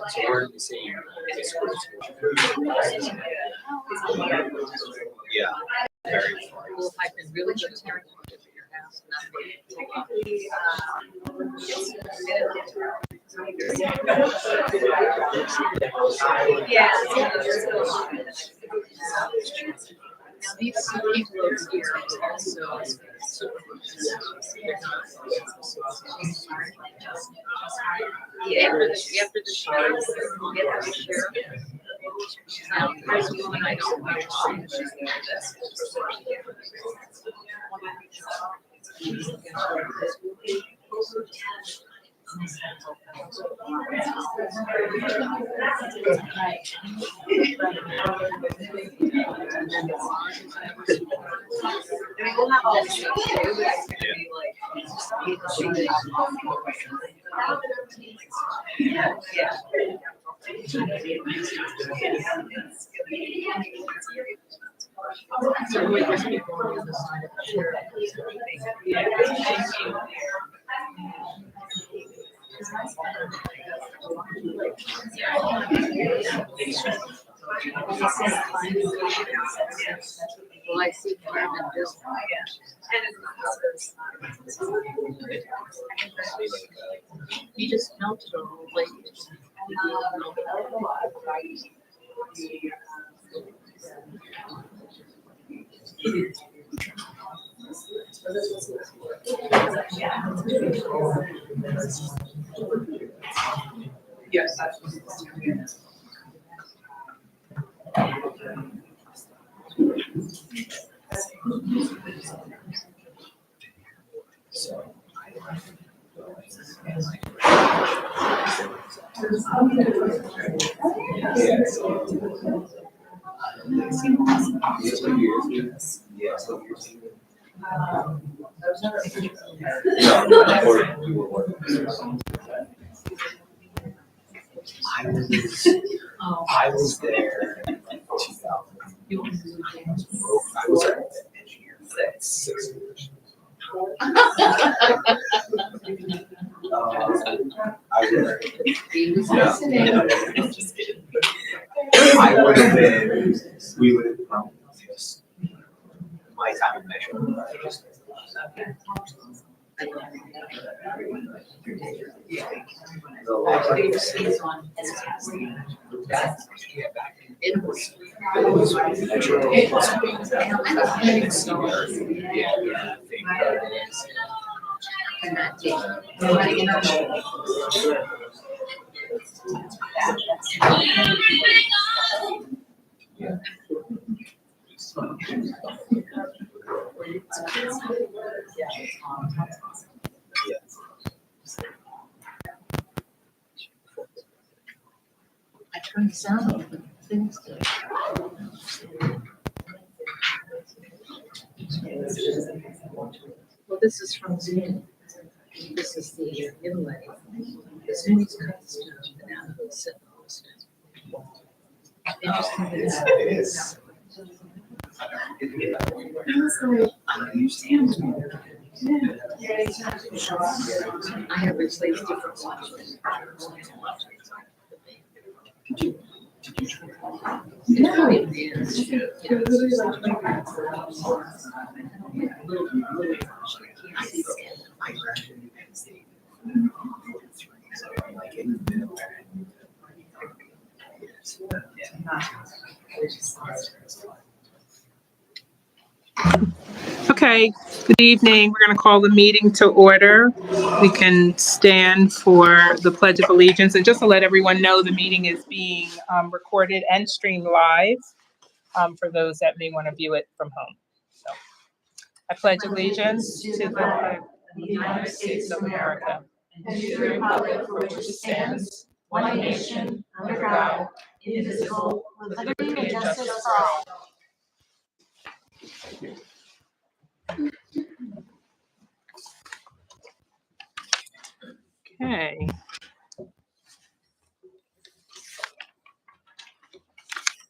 So we're in the same school. Yeah. Very far. Well, I've been really good at tearing at your house, yeah. Now these people over here are also supervisors. Yeah, after the sheriff, now there's one I don't know. We'll have all this stuff too, but it's gonna be like, yeah. So we just keep going on the side of the sheriff. Well, I see Kevin just. He just melted a whole lake. Yes, that's what it's doing. I was there in 2000. I was an engineer for 6 years. I would have been, we would have probably just, my time in Metro. I turned the sound off, but things did. Well, this is from Zoom. This is the inlay. The Zoom is custom, and now the set post. Interesting that it's. It is. I understand. I have replaced different watches. No, it is. Okay, good evening. We're going to call the meeting to order. We can stand for the Pledge of Allegiance. And just to let everyone know, the meeting is being recorded and streamed live for those that may want to view it from home. So, I pledge allegiance to the flag of the United States of America and to the republic for which it stands, one nation, under God, indivisible, with liberty and justice for all. Okay.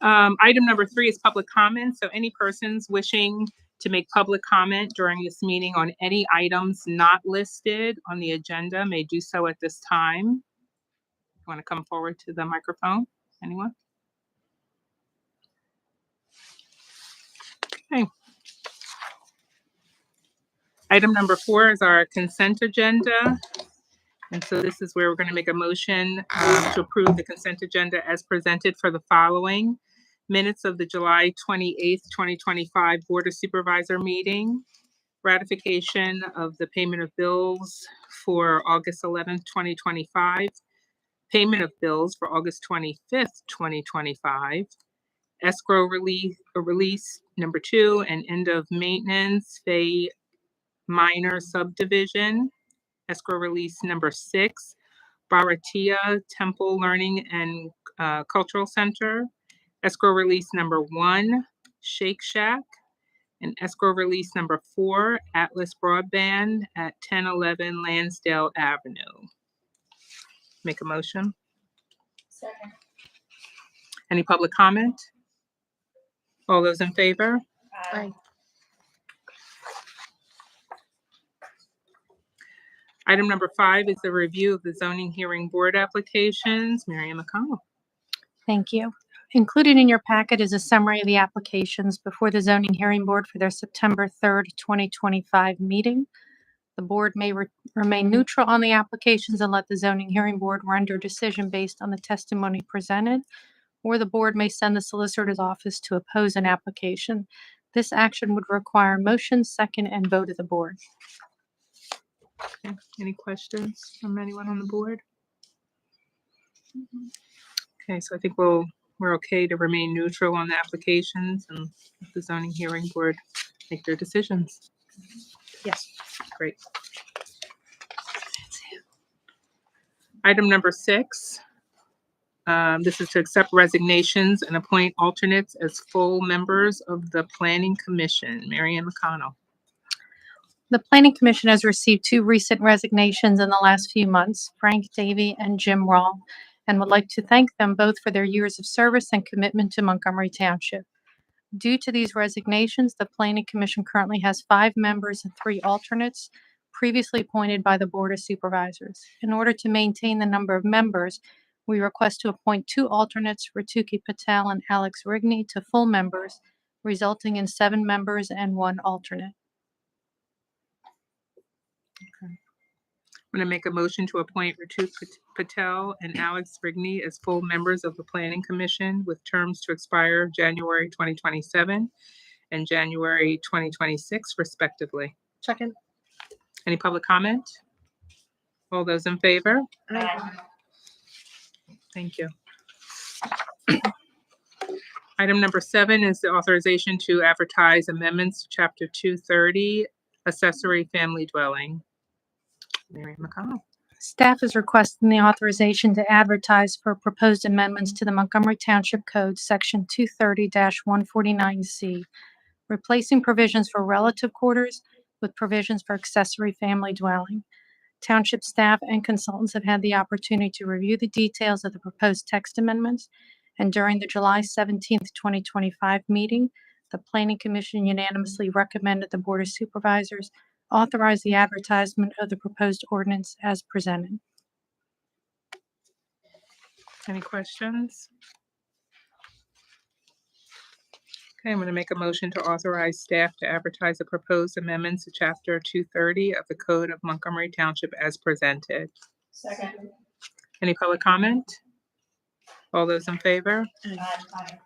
Item number 3 is public comment. So any persons wishing To make public comment during this meeting on any items not listed on the agenda may do so at this time. Want to come forward to the microphone? Anyone? Okay. Item number 4 is our consent agenda. And so this is where we're going to make a motion to approve the consent agenda as presented for the following: minutes of the July 28th, 2025 Board of Supervisor meeting, ratification of the payment of bills for August 11th, 2025, payment of bills for August 25th, 2025, escrow release number 2, and end of maintenance, Fay Minor subdivision, escrow release number 6, Bharatiya Temple Learning and Cultural Center, escrow release number 1, Shake Shack, and escrow release number 4, Atlas Broadband at 1011 Lansdale Avenue. Make a motion. Second. Any public comment? All those in favor? Aye. Item number 5 is the review of the zoning hearing board applications. Mary Ann McConnell. Thank you. Included in your packet is a summary of the applications before the zoning hearing board for their September 3rd, 2025 meeting. The board may remain neutral on the applications and let the zoning hearing board render a decision based on the testimony presented, or the board may send the solicitor's office to oppose an application. This action would require motion, second, and vote of the board. Okay. Any questions from anyone on the board? Okay, so I think we're okay to remain neutral on the applications and let the zoning hearing board make their decisions. Yes. Great. Item number 6. This is to accept resignations and appoint alternates as full members of the Planning Commission. Mary Ann McConnell. The Planning Commission has received 2 recent resignations in the last few months, Frank Davey and Jim Rawl, and would like to thank them both for their years of service and commitment to Montgomery Township. Due to these resignations, the Planning Commission currently has 5 members and 3 alternates previously appointed by the Board of Supervisors. In order to maintain the number of members, we request to appoint 2 alternates, Rituki Patel and Alex Rigney, to full members, resulting in 7 members and 1 alternate. I'm going to make a motion to appoint Ritu Patel and Alex Rigney as full members of the Planning Commission with terms to expire January 2027 and January 2026 respectively. Second. Any public comment? All those in favor? Aye. Thank you. Item number 7 is the authorization to advertise amendments to Chapter 230, accessory family dwelling. Mary Ann McConnell. Staff is requesting the authorization to advertise for proposed amendments to the Montgomery Township Code, Section 230-149C, replacing provisions for relative quarters with provisions for accessory family dwelling. Township staff and consultants have had the opportunity to review the details of the proposed text amendments, and during the July 17th, 2025 meeting, the Planning Commission unanimously recommended the Board of Supervisors authorize the advertisement of the proposed ordinance as presented. Any questions? Okay, I'm going to make a motion to authorize staff to advertise the proposed amendments to Chapter 230 of the Code of Montgomery Township as presented. Second. Any public comment? All those in favor? Aye.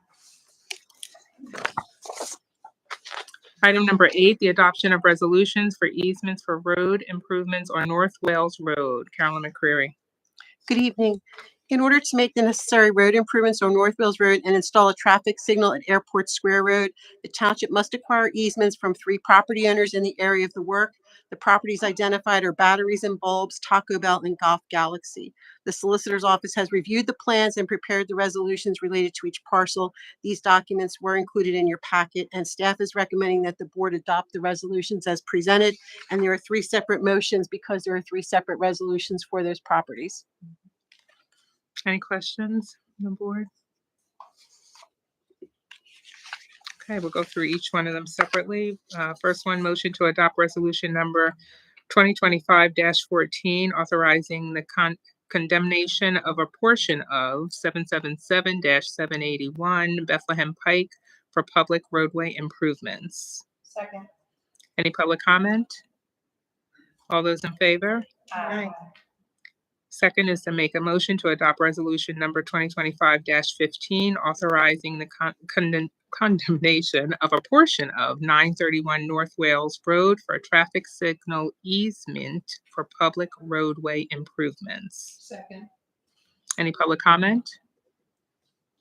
Item number 8, the adoption of resolutions for easements for road improvements on North Wales Road. Carolyn McCreary. Good evening. In order to make the necessary road improvements on North Wales Road and install a traffic signal at Airport Square Road, the township must acquire easements from 3 property owners in the area of the work. The properties identified are Batteries and Bulbs, Taco Bell, and Golf Galaxy. The solicitor's office has reviewed the plans and prepared the resolutions related to each parcel. These documents were included in your packet, and staff is recommending that the board adopt the resolutions as presented. And there are 3 separate motions because there are 3 separate resolutions for those properties. Any questions on the board? Okay, we'll go through each one of them separately. First one, motion to adopt resolution number 2025-14, authorizing the condemnation of a portion of 777-781 Bethlehem Pike for public roadway improvements. Second. Any public comment? All those in favor? Aye. Second is to make a motion to adopt resolution number 2025-15, authorizing the condemnation of a portion of 931 North Wales Road for a traffic signal easement for public roadway improvements. Second. Any public comment?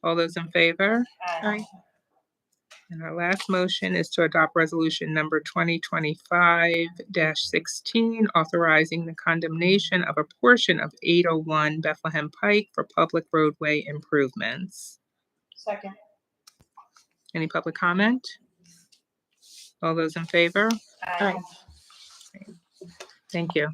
All those in favor? Aye. And our last motion is to adopt resolution number 2025-16, authorizing the condemnation of a portion of 801 Bethlehem Pike for public roadway improvements. Second. Any public comment? All those in favor? Aye. Thank you.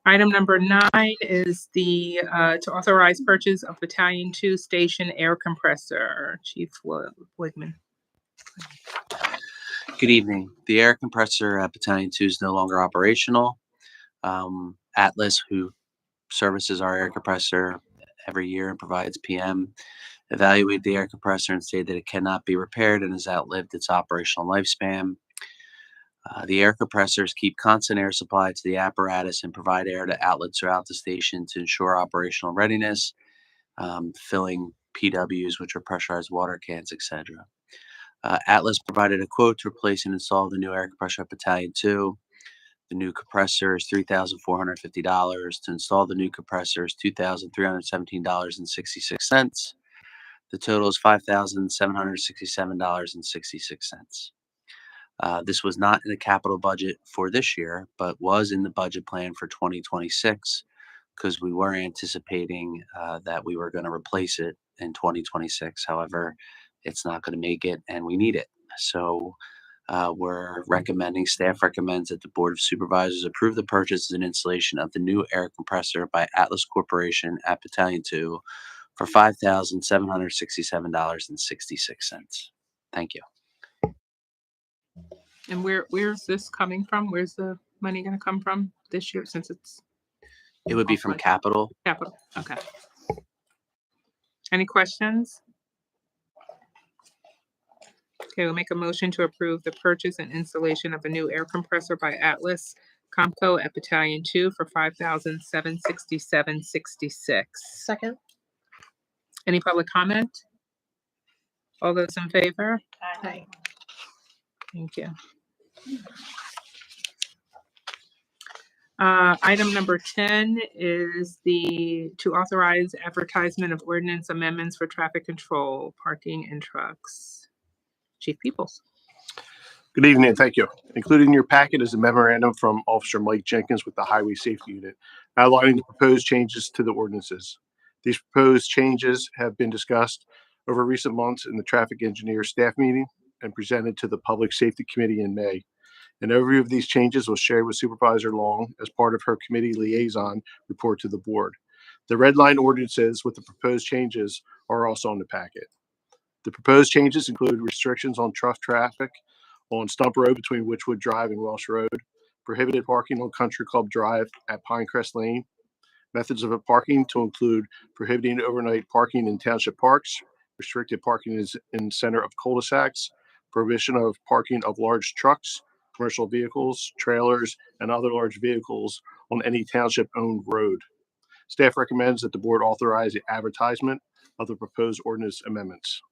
Item number 9 is the to authorize purchase of Battalion 2 station air compressor. Chief Wigman. Good evening. The air compressor at Battalion 2 is no longer operational. Atlas, who services our air compressor every year and provides PM, evaluated the air compressor and stated that it cannot be repaired and has outlived its operational lifespan. The air compressors keep constant air supply to the apparatus and provide air to outlets throughout the station to ensure operational readiness, filling PWs, which are pressurized water cans, etc. Atlas provided a quote to replace and install the new air compressor at Battalion 2. The new compressor is $3,450. To install the new compressor is $2,317.66. The total is $5,767.66. This was not in the capital budget for this year, but was in the budget plan for 2026 because we were anticipating that we were going to replace it in 2026. However, it's not going to make it and we need it. So staff recommends that the Board of Supervisors approve the purchase and installation of the new air compressor by Atlas Corporation at Battalion 2 for $5,767.66. Thank you. And where's this coming from? Where's the money going to come from this year since it's It would be from capital. capital? Okay. Any questions? Okay, we'll make a motion to approve the purchase and installation of a new air compressor by Atlas Comco at Battalion 2 for $5,767.66. Second. Any public comment? All those in favor? Aye. Thank you. Item number 10 is to authorize advertisement of ordinance amendments for traffic control, parking, and trucks. Chief Peoples. Good evening, thank you. Included in your packet is a memorandum from Officer Mike Jenkins with the Highway Safety Unit outlining the proposed changes to the ordinances. These proposed changes have been discussed over recent months in the traffic engineer staff meeting and presented to the Public Safety Committee in May. An overview of these changes was shared with Supervisor Long as part of her committee liaison report to the board. The red line ordinances with the proposed changes are also in the packet. The proposed changes include restrictions on truck traffic on Stump Road between Witchwood Drive and Welsh Road, prohibited parking on Country Club Drive at Pinecrest Lane, methods of parking to include prohibiting overnight parking in township parks, restricted parking in center of cul-de-sacs, prohibition of parking of large trucks, commercial vehicles, trailers, and other large vehicles on any township-owned road. Staff recommends that the board authorize the advertisement of the proposed ordinance amendments.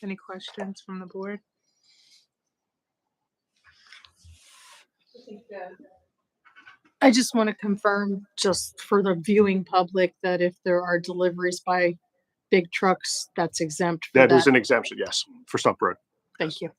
Any questions from the board? I just want to confirm, just for the viewing public, that if there are deliveries by big trucks, that's exempt for That is that. an exemption, yes, for Stump Road. Thank you.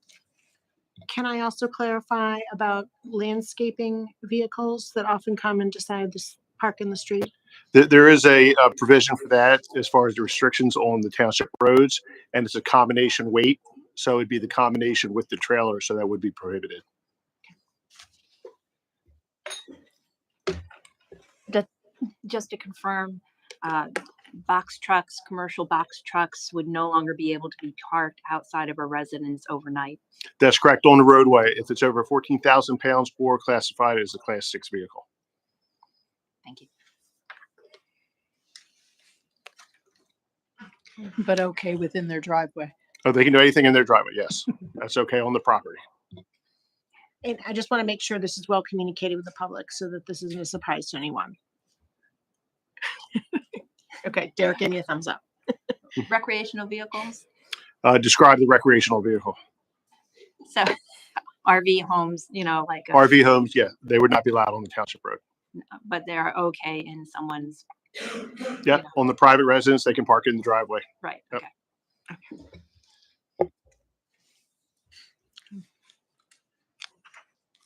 Can I also clarify about landscaping vehicles that often come and decide to park in the street? There is a provision for that as far as the restrictions on the township roads, and it's a combination weight. So it'd be the combination with the trailer, so that would be prohibited. Just to confirm, box trucks, commercial box trucks would no longer be able to be parked outside of a residence overnight. That's correct. On the roadway, if it's over 14,000 pounds or classified as a Class 6 vehicle. Thank you. But okay within their driveway. Oh, they can do anything in their driveway. Yes, that's okay on the property. And I just want to make sure this is well communicated with the public so that this isn't a surprise to anyone. Okay, Derek, give me a thumbs up. Recreational vehicles. Describe the recreational vehicle. So RV homes, you know, like, RV homes, yeah, they would not be allowed on the township road. but they're okay in someone's, Yep, on the private residence, they can park in the driveway. right. Yep. Okay.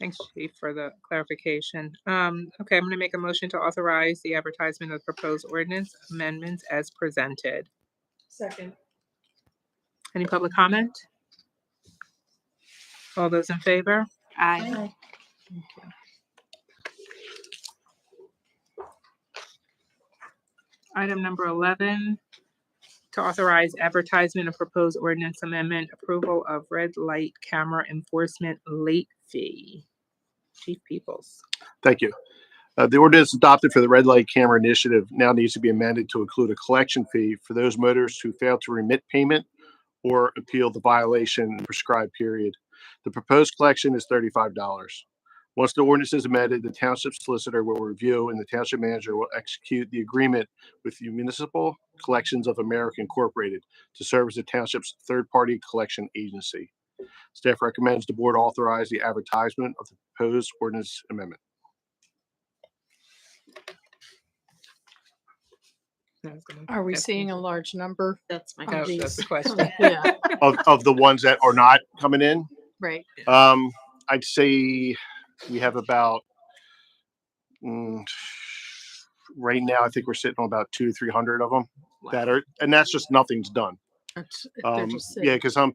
Thanks, Chief, for the clarification. Okay, I'm gonna make a motion to authorize the advertisement of proposed ordinance amendments as presented. Second. Any public comment? All those in favor? Aye. Item number 11, to authorize advertisement of proposed ordinance amendment, approval of red light camera enforcement late fee. Chief Peoples. Thank you. The ordinance adopted for the red light camera initiative now needs to be amended to include a collection fee for those motorists who fail to remit payment or appeal the violation in the prescribed period. The proposed collection is $35. Once the ordinance is amended, the township solicitor will review and the township manager will execute the agreement with the Municipal Collections of America Incorporated to serve as the township's third-party collection agency. Staff recommends the board authorize the advertisement of the proposed ordinance amendment. Are we seeing a large number? That's my That's question. the question. Yeah, Of the ones that are not coming in, right. I'd say we have about, right now, I think we're sitting on about 200-300 of them that are, and that's just nothing's done. They're just Yeah, because a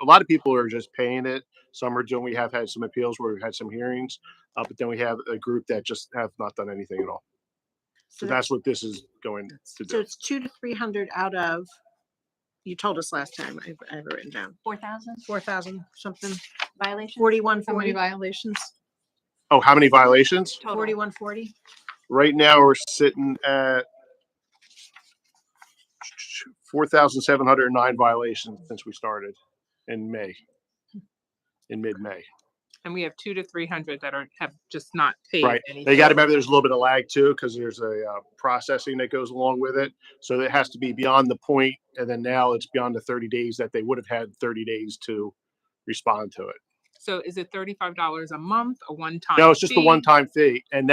lot of people are just paying it. Some are doing, we have had some appeals where we've had some hearings, but then we have a group that just have not done anything at all. So that's what this is going to So do. it's 200 to 300 out of, you told us last time, I have it written down, 4,000 4,000 something, violations. 4140, violations? Oh, how many violations? Total. 4140. Right now, we're sitting at 4,709 violations since we started in mid-May. And we have 200 to 300 that have just not paid Right. anything. They got to remember there's a little bit of lag too, because there's a processing that goes along with it. So it has to be beyond the point, and then now it's beyond the 30 days that they would have had 30 days to respond to it. So is it $35 a month, a one-time? No, it's just a fee? one-time fee, and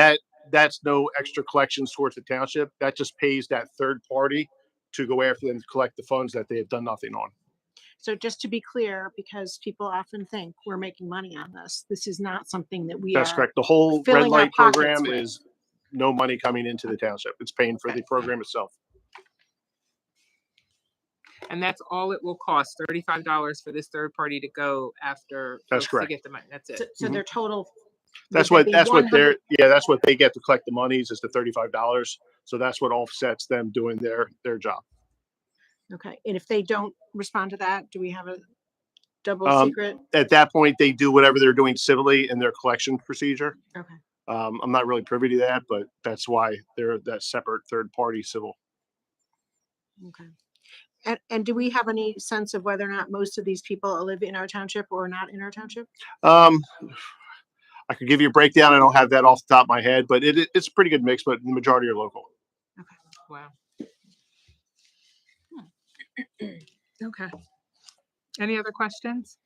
that's no extra collections towards the township. That just pays that third party to go after them to collect the funds that they have done nothing on. So just to be clear, because people often think we're making money on this, this is not something that we That's are. correct. The whole red filling our light pockets program with. is no money coming into the township. It's paying for the program itself. And that's all it will cost, $35 for this third party to go after. That's folks to correct. get the money. That's it. So their total. That's would what, that be that's what 100? that's what they get to collect the monies is the $35. So that's what offsets them doing their job. Okay, and if they don't respond to that, do we have a double secret? At that point, they do whatever they're doing civilly in their collection procedure. Okay. I'm not really privy to that, but that's why they're that separate third party civil. Okay. And do we have any sense of whether or not most of these people live in our township or not in our township? I could give you a breakdown. I don't have that off the top of my head, but it's a pretty good mix, but the majority are local. Wow. Okay. Any other questions?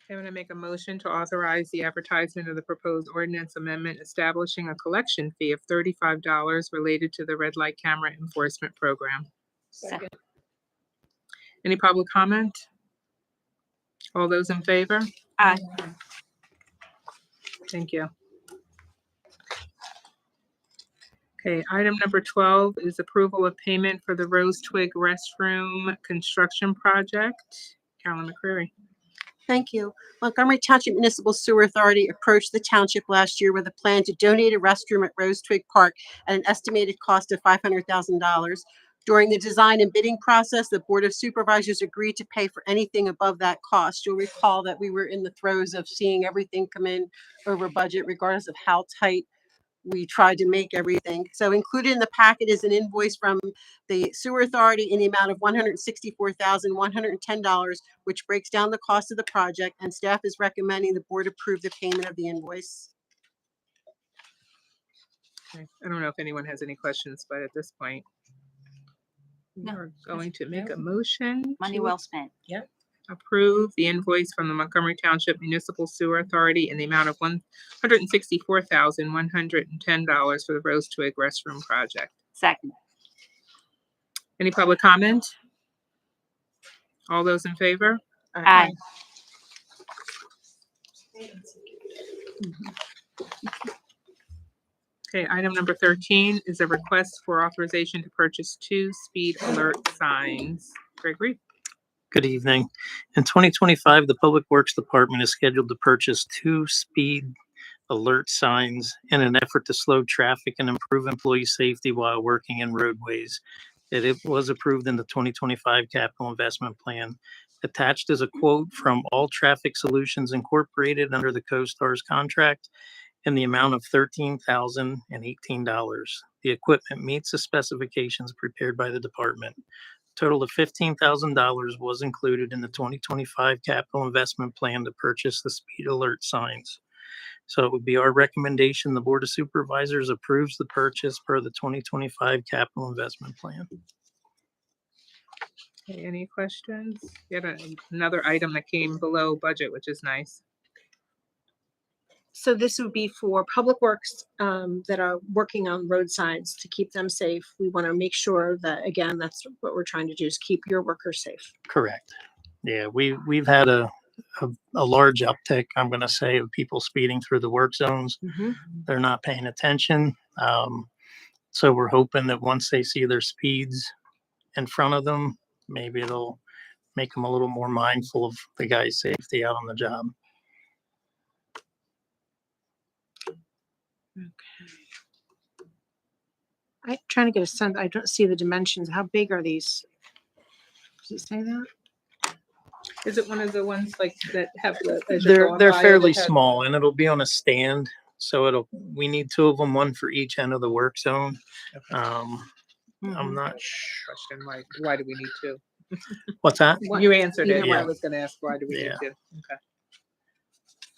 I'm going to make a motion to authorize the advertisement of the proposed ordinance amendment establishing a collection fee of $35 related to the red light camera enforcement program. Second. Any public comment? All those in favor? Aye. Thank you. Okay, item number 12 is approval of payment for the Rose Twig Restroom Construction Project. Carolyn McCreary. Thank you. Montgomery Township Municipal Sewer Authority approached the township last year with a plan to donate a restroom at Rose Twig Park at an estimated cost of $500,000. During the design and bidding process, the Board of Supervisors agreed to pay for anything above that cost. You'll recall that we were in the throes of seeing everything come in over budget, regardless of how tight we tried to make everything. So included in the packet is an invoice from the Sewer Authority in the amount of $164,110, which breaks down the cost of the project, and staff is recommending the board approve the payment of the invoice. Okay. I don't know if anyone has any questions, but at this point, No. we're going to make a motion Money to well spent. approve the invoice from the Montgomery Township Municipal Sewer Authority in the amount of $164,110 for the Rose Twig restroom project. Second. Any public comment? All those in favor? Aye. Okay, item number 13 is a request for authorization to purchase 2 speed alert signs. Gregory? Good evening. In 2025, the Public Works Department is scheduled to purchase 2 speed alert signs in an effort to slow traffic and improve employee safety while working in roadways. It was approved in the 2025 Capital Investment Plan. Attached is a quote from All Traffic Solutions Incorporated under the CoStarz contract in the amount of $13,018. The equipment meets the specifications prepared by the department. Total of $15,000 was included in the 2025 capital investment plan to purchase the speed alert signs. So it would be our recommendation the Board of Supervisors approves the purchase per the 2025 capital investment plan. Okay, any questions? Yet another item that came below budget, which is nice. So this would be for public works that are working on road signs to keep them safe. We want to make sure that, again, that's what we're trying to do, is keep your workers safe. Correct. Yeah, we've had a large uptick, I'm going to say, of people speeding through the work zones. They're not paying attention. So we're hoping that once they see their speeds in front of them, maybe it'll make them a little more mindful of the guy's safety out on the job. I'm trying to get a sense. I don't see the dimensions. How big are these? Does it say that? Is it one of the ones like that have the? as you're They're going by, fairly that have- small, and it'll be on a stand. So we need 2 of them, one for each end of the work zone. I'm not sure. Question, why do we need 2? What's that? You answered it. Yeah. I was gonna ask, why do we need Yeah. 2? Okay.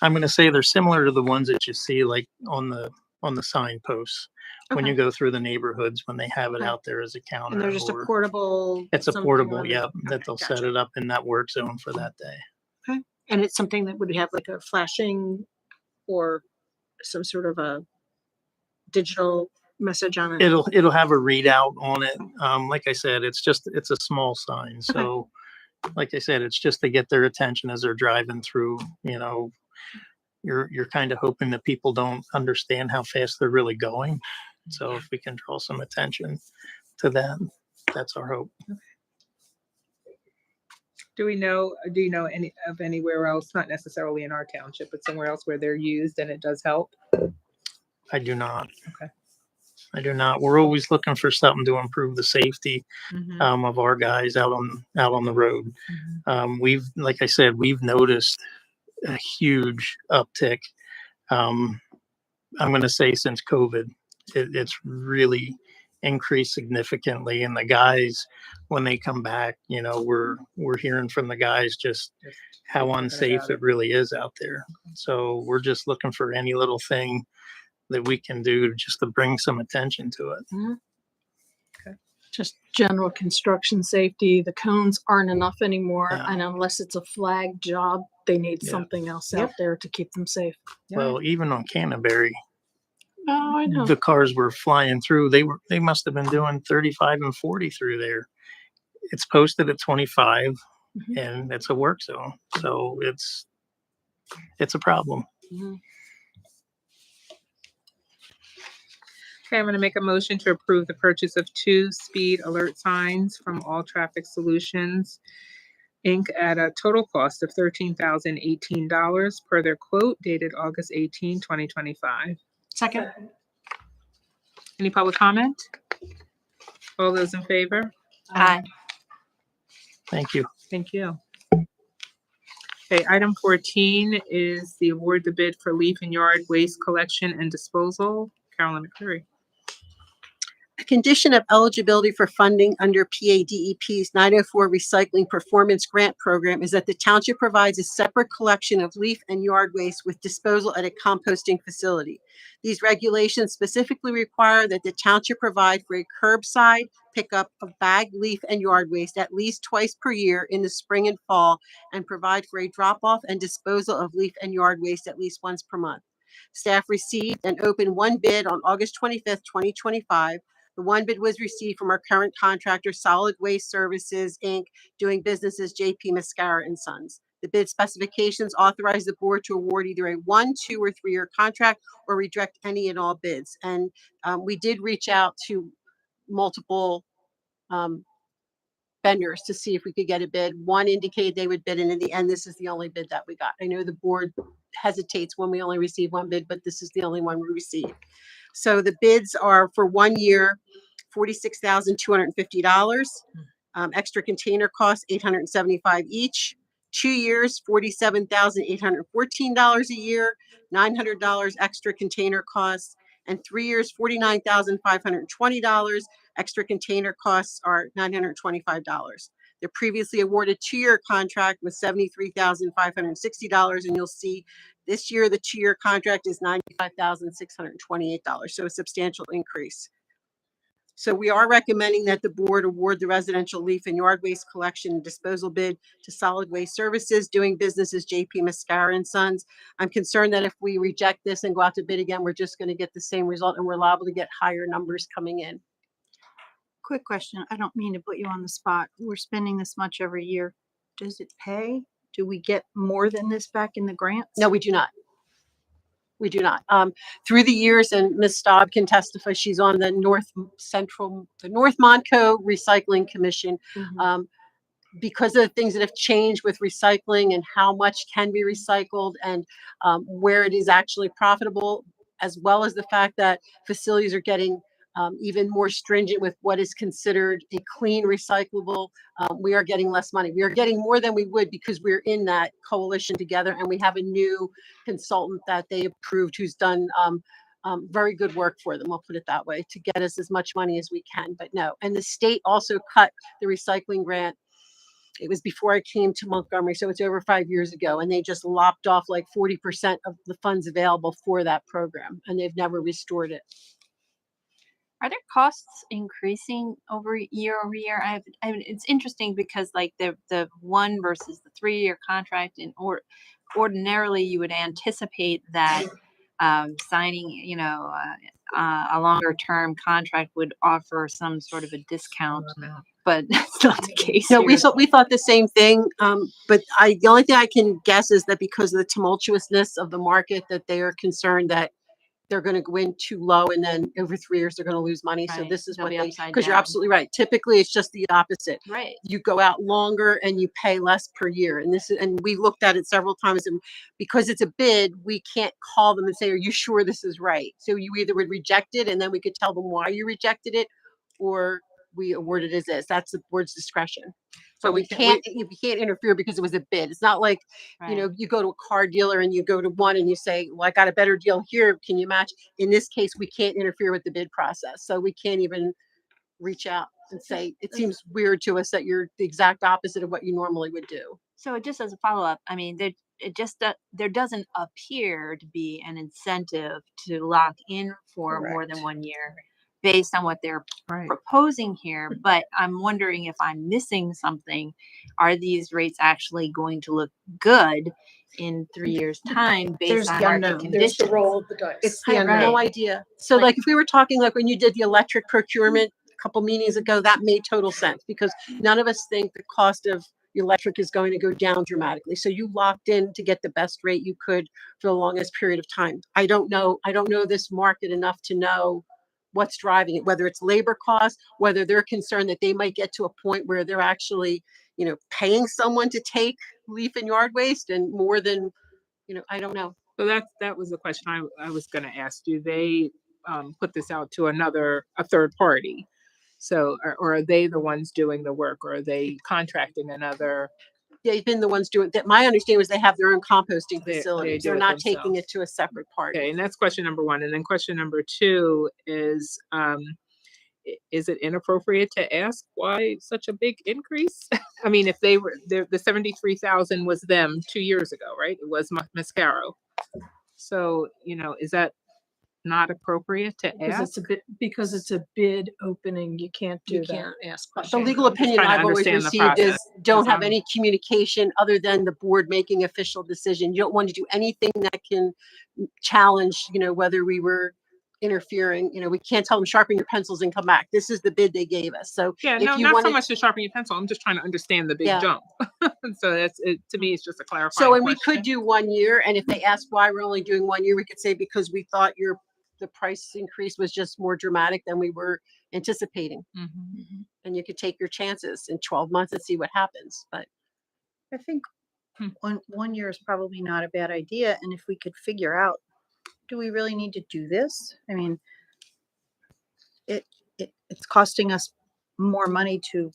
I'm going to say they're similar to the ones that you see like on the signposts when you go through the neighborhoods when they have it out there as a counter. And they're just a or- portable. It's a something portable, on it? yeah, that Okay, they'll gotcha. set it up in that work zone for that day. Okay. And it's something that would have like a flashing or some sort of a digital message on it. It'll have a readout on it. Like I said, it's a small sign. So like I said, it's just to get their attention as they're driving through, you're kind of hoping that people don't understand how fast they're really going. So if we can draw some attention to that, that's our hope. Do you know anywhere else, not necessarily in our township, but somewhere else where they're used and it does help? I do not. Okay. I do not. We're always looking for something to improve the safety of our guys out on the road. Like I said, we've noticed a huge uptick. I'm going to say since COVID, it's really increased significantly. And the guys, when they come back, we're hearing from the guys just how unsafe it really is out there. So we're just looking for any little thing that we can do just to bring some attention to it. Just general construction safety. The cones aren't enough anymore. Yeah. And unless it's a flag job, they need Yeah. something else out there to keep them safe. Well, even on Canterbury, Oh, I know. the cars were flying through. They must have been doing 35 and 40 through there. It's posted at 25 and it's a work zone. So it's a problem. Okay, I'm gonna make a motion to approve the purchase of 2 speed alert signs from All Traffic Solutions Inc. at a total cost of $13,018 per their quote dated August 18, 2025. Second. Any public comment? All those in favor? Aye. Thank you. Thank you. Okay, item 14 is the award the bid for leaf and yard waste collection and disposal. Carolyn McCreary. A condition of eligibility for funding under PADEP's 904 Recycling Performance Grant Program is that the township provides a separate collection of leaf and yard waste with disposal at a composting facility. These regulations specifically require that the township provide for a curbside pickup of bagged leaf and yard waste at least twice per year in the spring and fall, and provide for a drop-off and disposal of leaf and yard waste at least once per month. Staff received and opened one bid on August 25th, 2025. The one bid was received from our current contractor, Solid Waste Services, Inc., doing business as JP Mascara and Sons. The bid specifications authorize the board to award either a 1, 2, or 3-year contract or reject any and all bids. And we did reach out to multiple vendors to see if we could get a bid. One indicated they would bid, and in the end, this is the only bid that we got. I know the board hesitates when we only receive one bid, but this is the only one we received. So the bids are for 1 year, $46,250. Extra container costs $875 each. 2 years, $47,814 a year, $900 extra container costs, and 3 years, $49,520. Extra container costs are $925. The previously awarded 2-year contract was $73,560, and you'll see this year the 2-year contract is $95,628, so a substantial increase. So we are recommending that the board award the residential leaf and yard waste collection and disposal bid to Solid Waste Services, doing business as JP Mascara and Sons. I'm concerned that if we reject this and go out to bid again, we're just going to get the same result, and we're liable to get higher numbers coming in. Quick question. I don't mean to put you on the spot. We're spending this much every year. Does it pay? Do we get more than this back in the grants? No, we do not. We do not. Through the years, and Ms. Staub can testify, she's on the North Montco Recycling Commission. Because of the things that have changed with recycling and how much can be recycled, and where it is actually profitable, as well as the fact that facilities are getting even more stringent with what is considered a clean recyclable, we are getting less money. We are getting more than we would because we're in that coalition together, and we have a new consultant that they approved who's done very good work for them, I'll put it that way, to get us as much money as we can. But no, and the state also cut the recycling grant. It was before I came to Montgomery, so it's over 5 years ago, and they just lopped off like 40% of the funds available for that program, and they've never restored it. Are there costs increasing over year? I mean, it's interesting because like the 1 versus the 3-year contract, ordinarily you would anticipate that signing, a longer term contract would offer some sort of a discount, but that's not the case. No, here. we thought the same thing, but the only thing I can guess is that because of the tumultuousness of the market, that they are concerned that they're going to go in too low, and then over 3 years they're going to lose money. So Right. this is They'll what be they, upside because you're down. absolutely right. Typically, it's just the opposite. Right. You go out longer and you pay less per year. And and we looked at it several times, and because it's a bid, we can't call them and say, "Are you sure this is right?" So you either would reject it, and then we could tell them why you rejected it, or we award it as is. That's the board's discretion. So So we we can't interfere because it was a bid. It's not like, Right. you go to a car dealer and you go to one and you say, "Well, I got a better deal here. Can you match?" In this case, we can't interfere with the bid process. So we can't even reach out and say, "It seems weird to us that you're the exact opposite of what you normally would do." So just as a follow up, I mean, there doesn't appear to be an incentive to lock in for more than 1 year based on what they're proposing here. But I'm wondering if I'm missing something. Are these rates actually going to look good in 3 years' time based on market There's conditions? the roll of the dice. It's Right, right. no idea. So Like- like if we were talking like when you did the electric procurement a couple meetings ago, that made total sense because none of us think the cost of the electric is going to go down dramatically. So you locked in to get the best rate you could for the longest period of time. I don't know this market enough to know what's driving it, whether it's labor costs, whether they're concerned that they might get to a point where they're actually, paying someone to take leaf and yard waste and more than, I don't know. So that was the question I was gonna ask. Do they put this out to a third party? So, or are they the ones doing the work, or are they contracting another? They've been the ones doing that. My understanding was they have their own composting They facilities. do They're it not taking themselves. it to a separate party. Okay, and that's question number one. And then question number two is, is it inappropriate to ask why such a big increase? I mean, if the 73,000 was them 2 years ago, right? It was Mascaro. So, is that not appropriate to ask? Because it's a bid opening, you can't do You that. can't ask The questions. legal I'm just opinion trying to I've always understand the received is process, don't 'cause have I'm- any communication other than the board making official decision. You don't want to do anything that can challenge, whether we were interfering. We can't tell them sharpen your pencils and come back. This is the bid they gave us. So Yeah, if no, you not so wanted, much to sharpen your pencil. I'm just trying to understand the big Yeah. jump. So that's it. To me, it's just a clarifying so, and we question. could do 1 year. And if they ask why we're only doing 1 year, we could say because we thought the price increase was just more dramatic than we were anticipating. Mhm. And you could take your chances in 12 months and see what happens. But I think Hmm. one year is probably not a bad idea. And if we could figure out, do we really need to do this? I mean, it's costing us more money to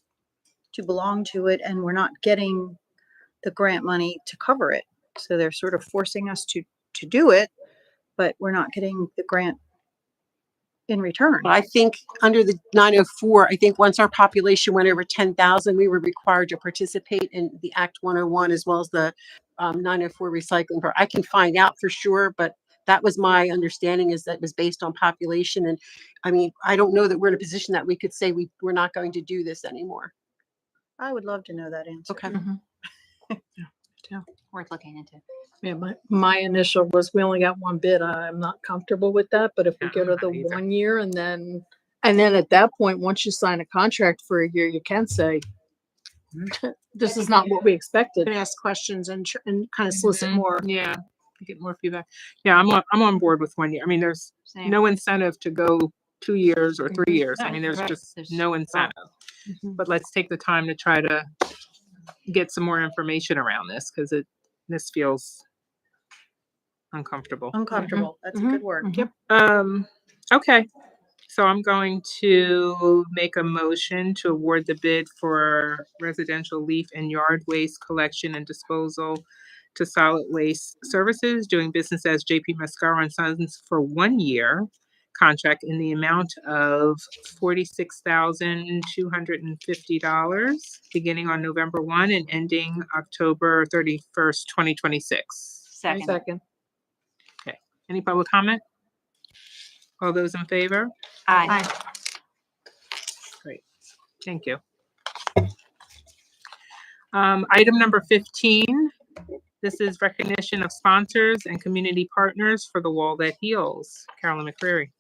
belong to it, and we're not getting the grant money to cover it. So they're sort of forcing us to do it, but we're not getting the grant in return. But I think under the 904, I think once our population went over 10,000, we were required to participate in the Act 101 as well as the 904 recycling program. I can find out for sure, but that was my understanding, is that it was based on population. And I mean, I don't know that we're in a position that we could say we're not going to do this anymore. I would love to know that answer. Okay. Worth looking into. Yeah, my initial was we only got one bid. I'm not comfortable with that, but if we Yeah, go I'm to not the either. 1 year and then at that point, once you sign a contract for a year, you can say, this is not what we You expected. can ask questions and kind of solicit Mhm. more. Yeah, to get more feedback. Yeah, I'm on board with 1 year. I mean, there's Same. no incentive to go 2 years or 3 years. I Right, mean, there's right. just There's- no incentive. Mhm. But let's take the time to try to get some more information around this, because this feels uncomfortable. Uncomfortable. That's a good word. Yep. Okay, so I'm going to make a motion to award the bid for residential leaf and yard waste collection and disposal to Solid Waste Services, doing business as JP Mascaro and Sons for 1 year contract in the amount of $46,250, beginning on November 1 and ending October 31st, 2026. Second. Second. Any public comment? All those in favor? Aye. Great, thank you. Item number 15, this is recognition of sponsors and community partners for the Wall That Heals. Carolyn McCreary.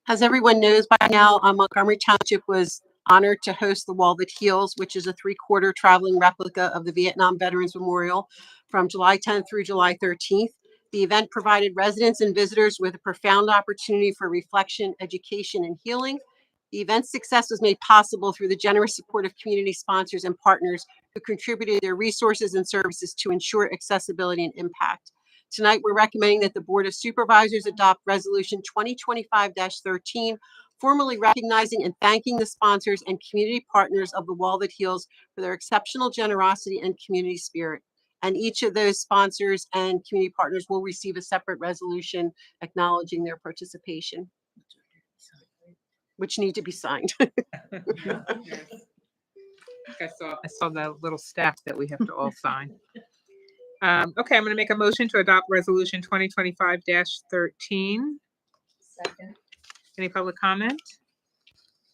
As everyone knows by now, Montgomery Township was honored to host the Wall That Heals, which is a 3-quarter traveling replica of the Vietnam Veterans Memorial from July 10th through July 13th. The event provided residents and visitors with a profound opportunity for reflection, education, and healing. The event's success was made possible through the generous support of community sponsors and partners who contributed their resources and services to ensure accessibility and impact. Tonight, we're recommending that the Board of Supervisors adopt Resolution 2025-13, formally recognizing and thanking the sponsors and community partners of the Wall That Heals for their exceptional generosity and community spirit. And each of those sponsors and community partners will receive a separate resolution acknowledging their participation, which need to be signed. I saw the little stack that we have to all sign. Okay, I'm going to make a motion to adopt Resolution 2025-13. Second. Any public comment?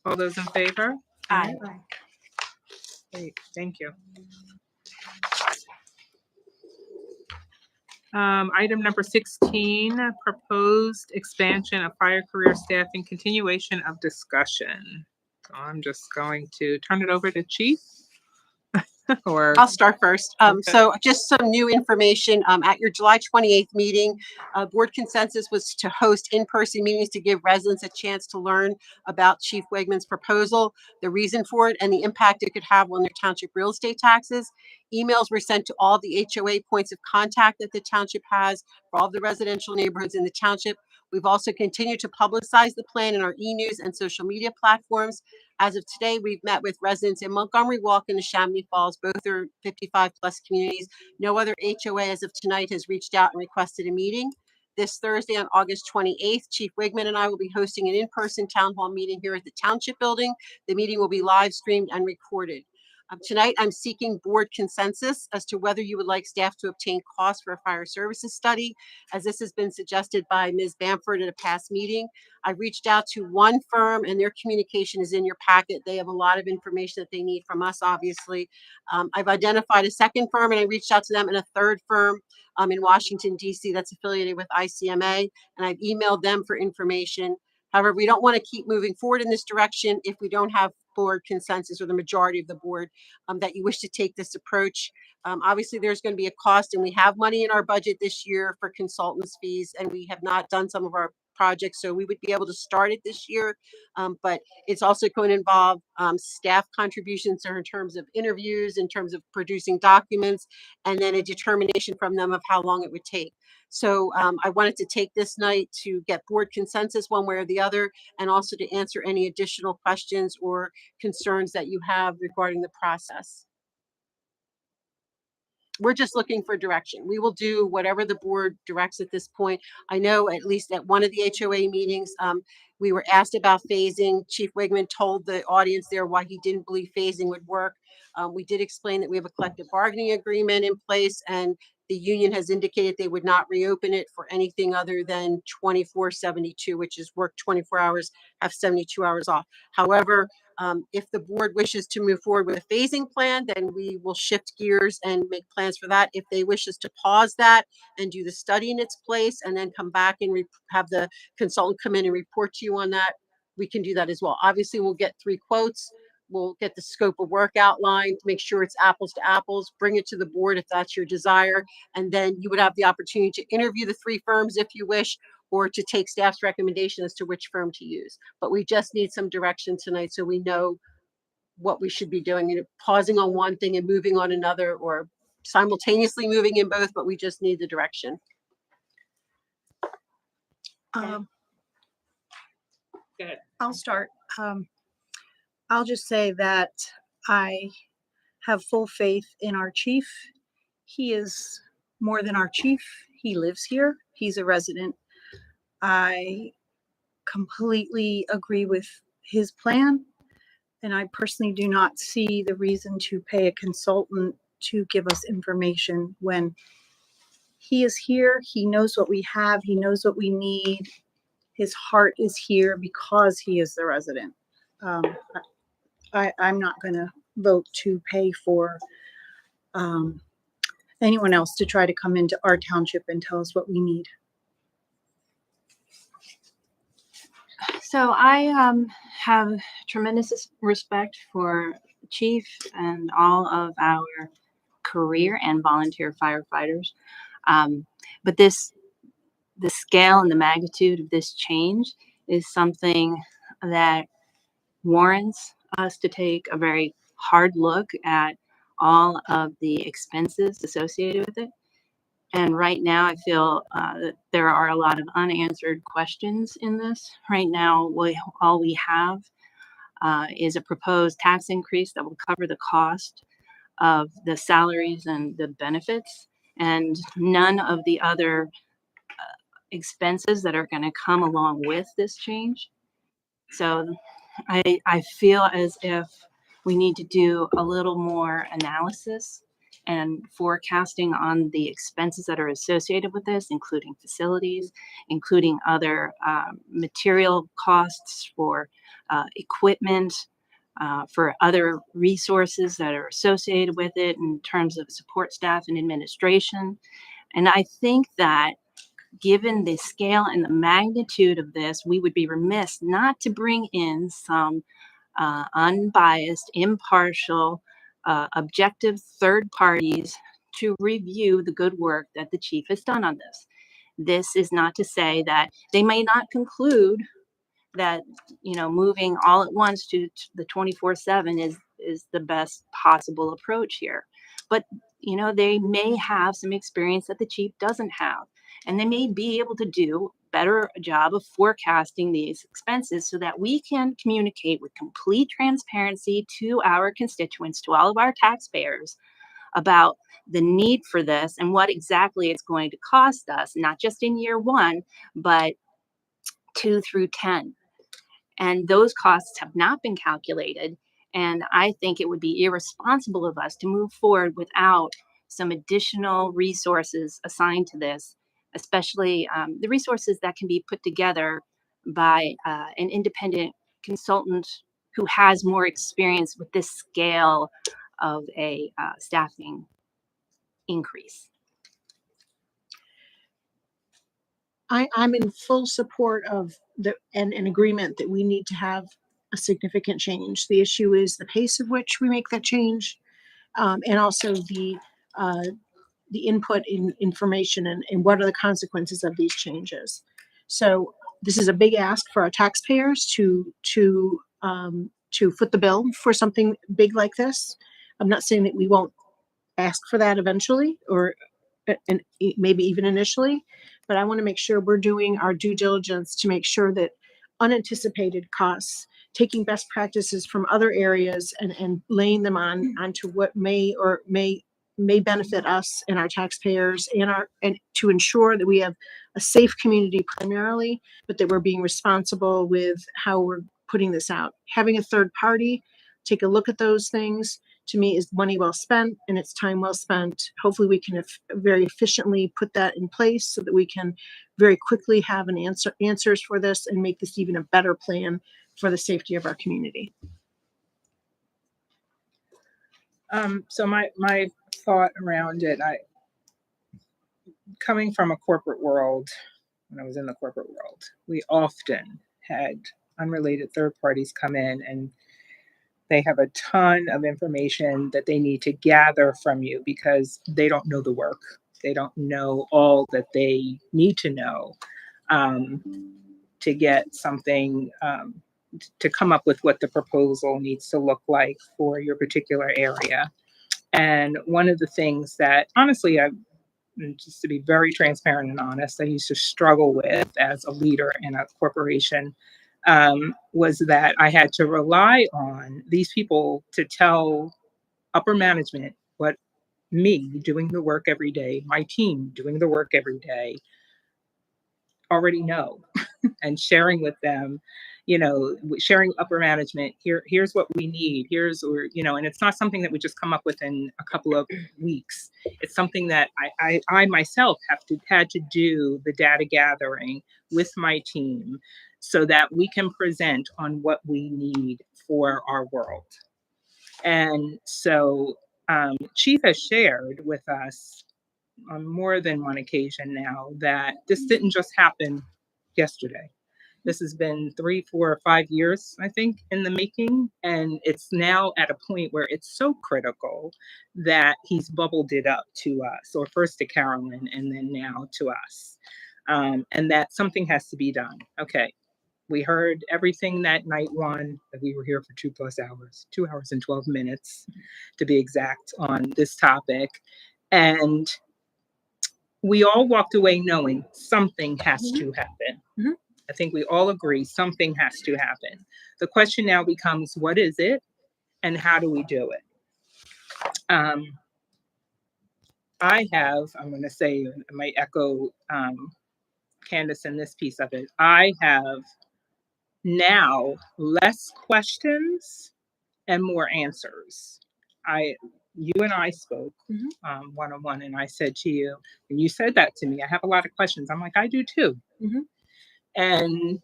All those in favor? Aye. Great, thank you. Item number 16, proposed expansion of fire career staffing, continuation of discussion. So I'm just going to turn it over to Chief. Or, I'll start first. Okay. So just some new information. At your July 28th meeting, board consensus was to host in-person meetings to give residents a chance to learn about Chief Wegman's proposal, the reason for it, and the impact it could have on their township real estate taxes. Emails were sent to all the HOA points of contact that the township has for all the residential neighborhoods in the township. We've also continued to publicize the plan in our e-news and social media platforms. As of today, we've met with residents in Montgomery Walk and the Chamonix Falls. Both are 55 plus communities. No other HOA as of tonight has reached out and requested a meeting. This Thursday on August 28th, Chief Wigman and I will be hosting an in-person town hall meeting here at the Township Building. The meeting will be live streamed and recorded. Tonight, I'm seeking board consensus as to whether you would like staff to obtain costs for a fire services study, as this has been suggested by Ms. Bamford at a past meeting. I reached out to one firm and their communication is in your packet. They have a lot of information that they need from us, obviously. I've identified a second firm and I reached out to them, and a third firm in Washington, D.C. that's affiliated with ICMA, and I've emailed them for information. However, we don't want to keep moving forward in this direction if we don't have board consensus, or the majority of the board that you wish to take this approach. Obviously, there's going to be a cost, and we have money in our budget this year for consultants' fees, and we have not done some of our projects, so we would be able to start it this year. But it's also going to involve staff contributions in terms of interviews, in terms of producing documents, and then a determination from them of how long it would take. So I wanted to take this night to get board consensus one way or the other, and also to answer any additional questions or concerns that you have regarding the process. We're just looking for direction. We will do whatever the board directs at this point. I know at least at one of the HOA meetings, we were asked about phasing. Chief Wigman told the audience there why he didn't believe phasing would work. We did explain that we have a collective bargaining agreement in place, and the union has indicated they would not reopen it for anything other than 24/72, which is work 24 hours, have 72 hours off. However, if the board wishes to move forward with a phasing plan, then we will shift gears and make plans for that. If they wish us to pause that and do the study in its place and then come back and have the consultant come in and report to you on that, we can do that as well. Obviously, we'll get 3 quotes. We'll get the scope of work outlined, make sure it's apples to apples, bring it to the board if that's your desire. And then you would have the opportunity to interview the 3 firms if you wish, or to take staff's recommendation as to which firm to use. But we just need some direction tonight so we know what we should be doing, you know, pausing on one thing and moving on another, or simultaneously moving in both, but we just need the direction. Go ahead. I'll start. I'll just say that I have full faith in our chief. He is more than our chief. He lives here. He's a resident. I completely agree with his plan, and I personally do not see the reason to pay a consultant to give us information when he is here. He knows what we have. He knows what we need. His heart is here because he is the resident. I'm not going to vote to pay for anyone else to try to come into our township and tell us what we need. So I have tremendous respect for the chief and all of our career and volunteer firefighters. But the scale and the magnitude of this change is something that warrants us to take a very hard look at all of the expenses associated with it. And right now, I feel that there are a lot of unanswered questions in this. Right now, all we have is a proposed tax increase that will cover the cost of the salaries and the benefits, and none of the other expenses that are going to come along with this change. So I feel as if we need to do a little more analysis and forecasting on the expenses that are associated with this, including facilities, including other material costs for equipment, for other resources that are associated with it in terms of support staff and administration. And I think that given the scale and the magnitude of this, we would be remiss not to bring in some unbiased, impartial objective third parties to review the good work that the chief has done on this. This is not to say that they may not conclude that, you know, moving all at once to the 24/7 is the best possible approach here. But, you know, they may have some experience that the chief doesn't have, and they may be able to do better job of forecasting these expenses so that we can communicate with complete transparency to our constituents, to all of our taxpayers, about the need for this and what exactly it's going to cost us, not just in year 1, but 2 through 10. And those costs have not been calculated. And I think it would be irresponsible of us to move forward without some additional resources assigned to this, especially the resources that can be put together by an independent consultant who has more experience with this scale of a staffing increase. I'm in full support of and in agreement that we need to have a significant change. The issue is the pace of which we make that change, and also the input in information and what are the consequences of these changes. So this is a big ask for our taxpayers to foot the bill for something big like this. I'm not saying that we won't ask for that eventually, or and maybe even initially, but I want to make sure we're doing our due diligence to make sure that unanticipated costs, taking best practices from other areas and laying them onto what may benefit us and our taxpayers and to ensure that we have a safe community primarily, but that we're being responsible with how we're putting this out. Having a third party take a look at those things, to me, is money well spent and it's time well spent. Hopefully we can very efficiently put that in place so that we can very quickly have answers for this and make this even a better plan for the safety of our community. So my thought around it, coming from a corporate world, when I was in the corporate world, we often had unrelated third parties come in and they have a ton of information that they need to gather from you because they don't know the work. They don't know all that they need to know to get something, to come up with what the proposal needs to look like for your particular area. And one of the things that, honestly, just to be very transparent and honest, I used to struggle with as a leader in a corporation was that I had to rely on these people to tell upper management what me doing the work every day, my team doing the work every day, already know and sharing with them, you know, sharing upper management, here's what we need, and it's not something that we just come up with in a couple of weeks. It's something that I myself had to do the data gathering with my team so that we can present on what we need for our world. And so Chief has shared with us on more than one occasion now that this didn't just happen yesterday. This has been 3, 4, or 5 years, I think, in the making. And it's now at a point where it's so critical that he's bubbled it up to us, or first to Carolyn and then now to us. And that something has to be done. Okay. We heard everything that night one, that we were here for 2+ hours, 2 hours and 12 minutes to be exact on this topic. And we all walked away knowing something has to happen. Mm-hmm. I think we all agree something has to happen. The question now becomes, what is it and how do we do it? I'm going to say, I might echo Candace in this piece of it. I have now less questions and more answers. You and I spoke one-on-one, and I said to you, and you said that to me, I have a lot of questions. I'm like, I do too. Mm-hmm. And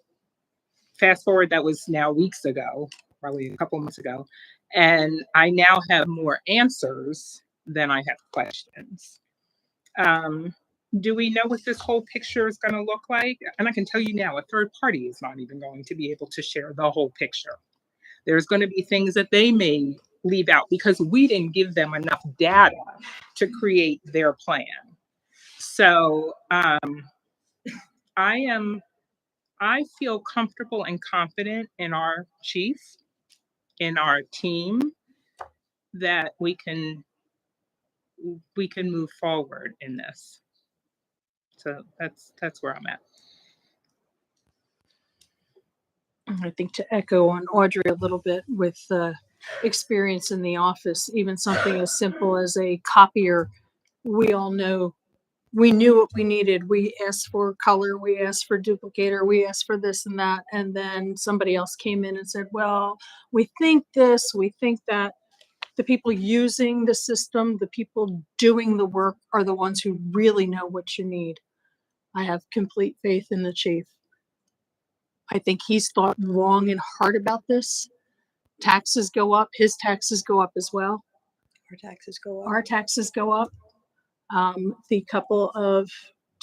fast forward, that was now weeks ago, probably a couple months ago, and I now have more answers than I have questions. Do we know what this whole picture is going to look like? And I can tell you now, a third party is not even going to be able to share the whole picture. There's going to be things that they may leave out because we didn't give them enough data to create their plan. So I feel comfortable and confident in our chief, in our team, that we can move forward in this. So that's where I'm at. I think to echo on Audrey a little bit with experience in the office, even something as simple as a copier, we all know we knew what we needed. We asked for color, we asked for duplicator, we asked for this and that. And then somebody else came in and said, well, we think this, we think that. The people using the system, the people doing the work are the ones who really know what you need. I have complete faith in the chief. I think he's thought long and hard about this. Taxes go up, his taxes go up as well. Our taxes go up. Our taxes go up. The couple of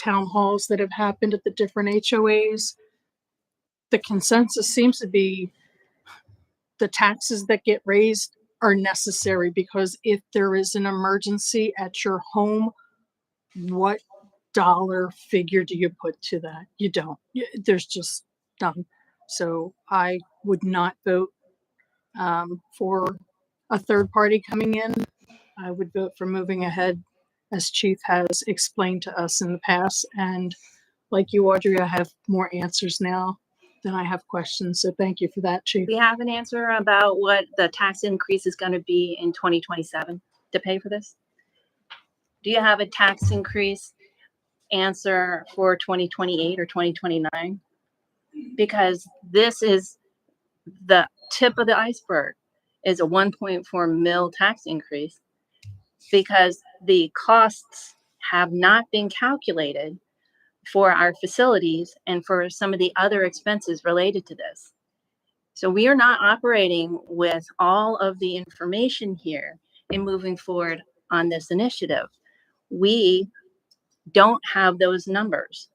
town halls that have happened at the different HOAs, the consensus seems to be the taxes that get raised are necessary because if there is an emergency at your home, what dollar figure do you put to that? You don't. There's just none. So I would not vote for a third party coming in. I would vote for moving ahead as Chief has explained to us in the past. And like you, Audrey, I have more answers now than I have questions. So thank you for that, Chief. We have an answer about what the tax increase is going to be in 2027 to pay for this? Do you have a tax increase answer for 2028 or 2029? Because this is the tip of the iceberg, is a 1.4 mil tax increase because the costs have not been calculated for our facilities and for some of the other expenses related to this. So we are not operating with all of the information here in moving forward on this initiative. We don't have those numbers.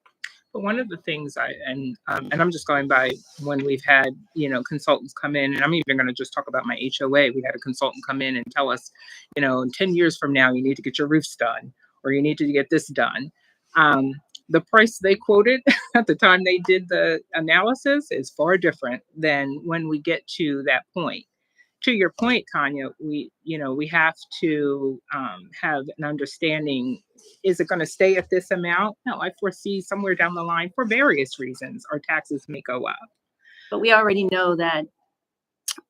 But one of the things and I'm just going by when we've had, consultants come in, and I'm even going to just talk about my HOA. We had a consultant come in and tell us, in 10 years from now, you need to get your roofs done, or you need to get this done. The price they quoted at the time they did the analysis is far different than when we get to that point. To your point, Tanya, we have to have an understanding. Is it going to stay at this amount? No, I foresee somewhere down the line, for various reasons, our taxes may go up. But we already know that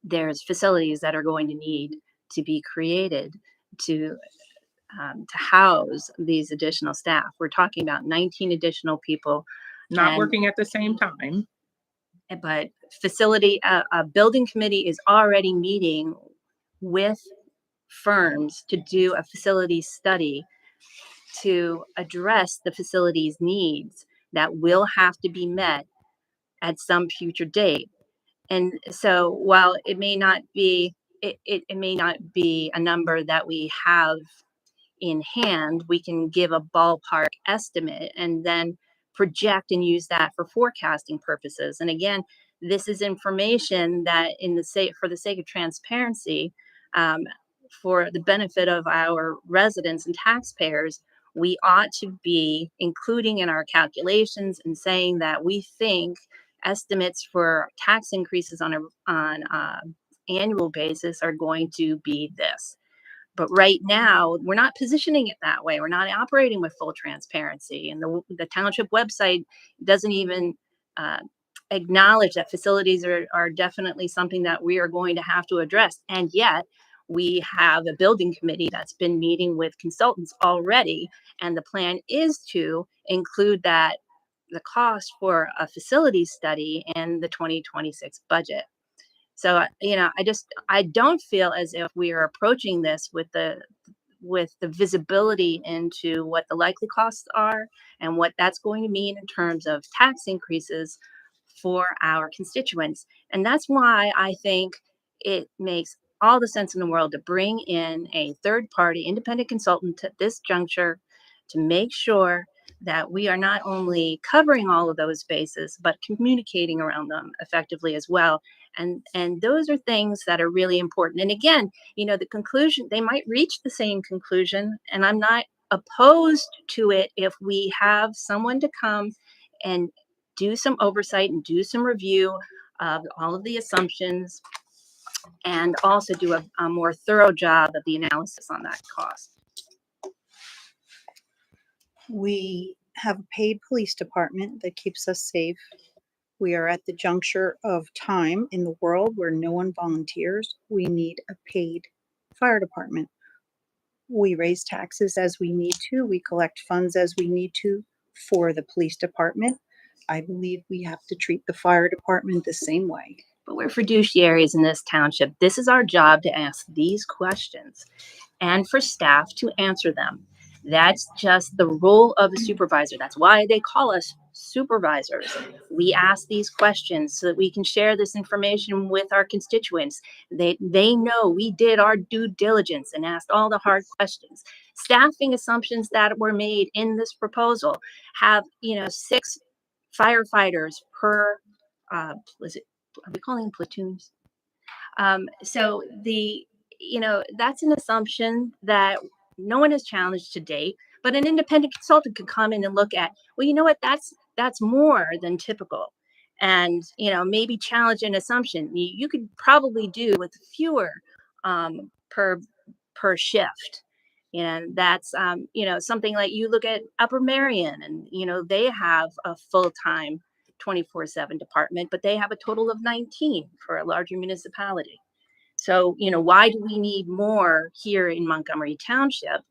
there's facilities that are going to need to be created to house these additional staff. We're talking about 19 additional people. Not working at the same time. But a building committee is already meeting with firms to do a facility study to address the facility's needs that will have to be met at some future date. And so while it may not be, it may not be a number that we have in hand, we can give a ballpark estimate and then project and use that for forecasting purposes. And again, this is information that for the sake of transparency, for the benefit of our residents and taxpayers, we ought to be including in our calculations and saying that we think estimates for tax increases on an annual basis are going to be this. But right now, we're not positioning it that way. We're not operating with full transparency. And the township website doesn't even acknowledge that facilities are definitely something that we are going to have to address. And yet, we have a building committee that's been meeting with consultants already. And the plan is to include the cost for a facility study in the 2026 budget. So, I don't feel as if we are approaching this with the visibility into what the likely costs are and what that's going to mean in terms of tax increases for our constituents. And that's why I think it makes all the sense in the world to bring in a third-party independent consultant at this juncture to make sure that we are not only covering all of those bases, but communicating around them effectively as well. And those are things that are really important. And again, the conclusion, they might reach the same conclusion, and I'm not opposed to it if we have someone to come and do some oversight and do some review of all of the assumptions, and also do a more thorough job of the analysis on that cost. We have a paid police department that keeps us safe. We are at the juncture of time in the world where no one volunteers. We need a paid fire department. We raise taxes as we need to. We collect funds as we need to for the police department. I believe we have to treat the fire department the same way. But we're fiduciaries in this township. This is our job to ask these questions and for staff to answer them. That's just the role of a supervisor. That's why they call us supervisors. We ask these questions so that we can share this information with our constituents. They know we did our due diligence and asked all the hard questions. Staffing assumptions that were made in this proposal have, 6 firefighters per, are we calling them platoons? So that's an assumption that no one has challenged to date, but an independent consultant could come in and look at, well, you know what, that's more than typical. And, maybe challenge an assumption. You could probably do with fewer per shift. And that's, something like you look at Upper Marion, and, they have a full-time 24/7 department, but they have a total of 19 for a larger municipality. So, why do we need more here in Montgomery Township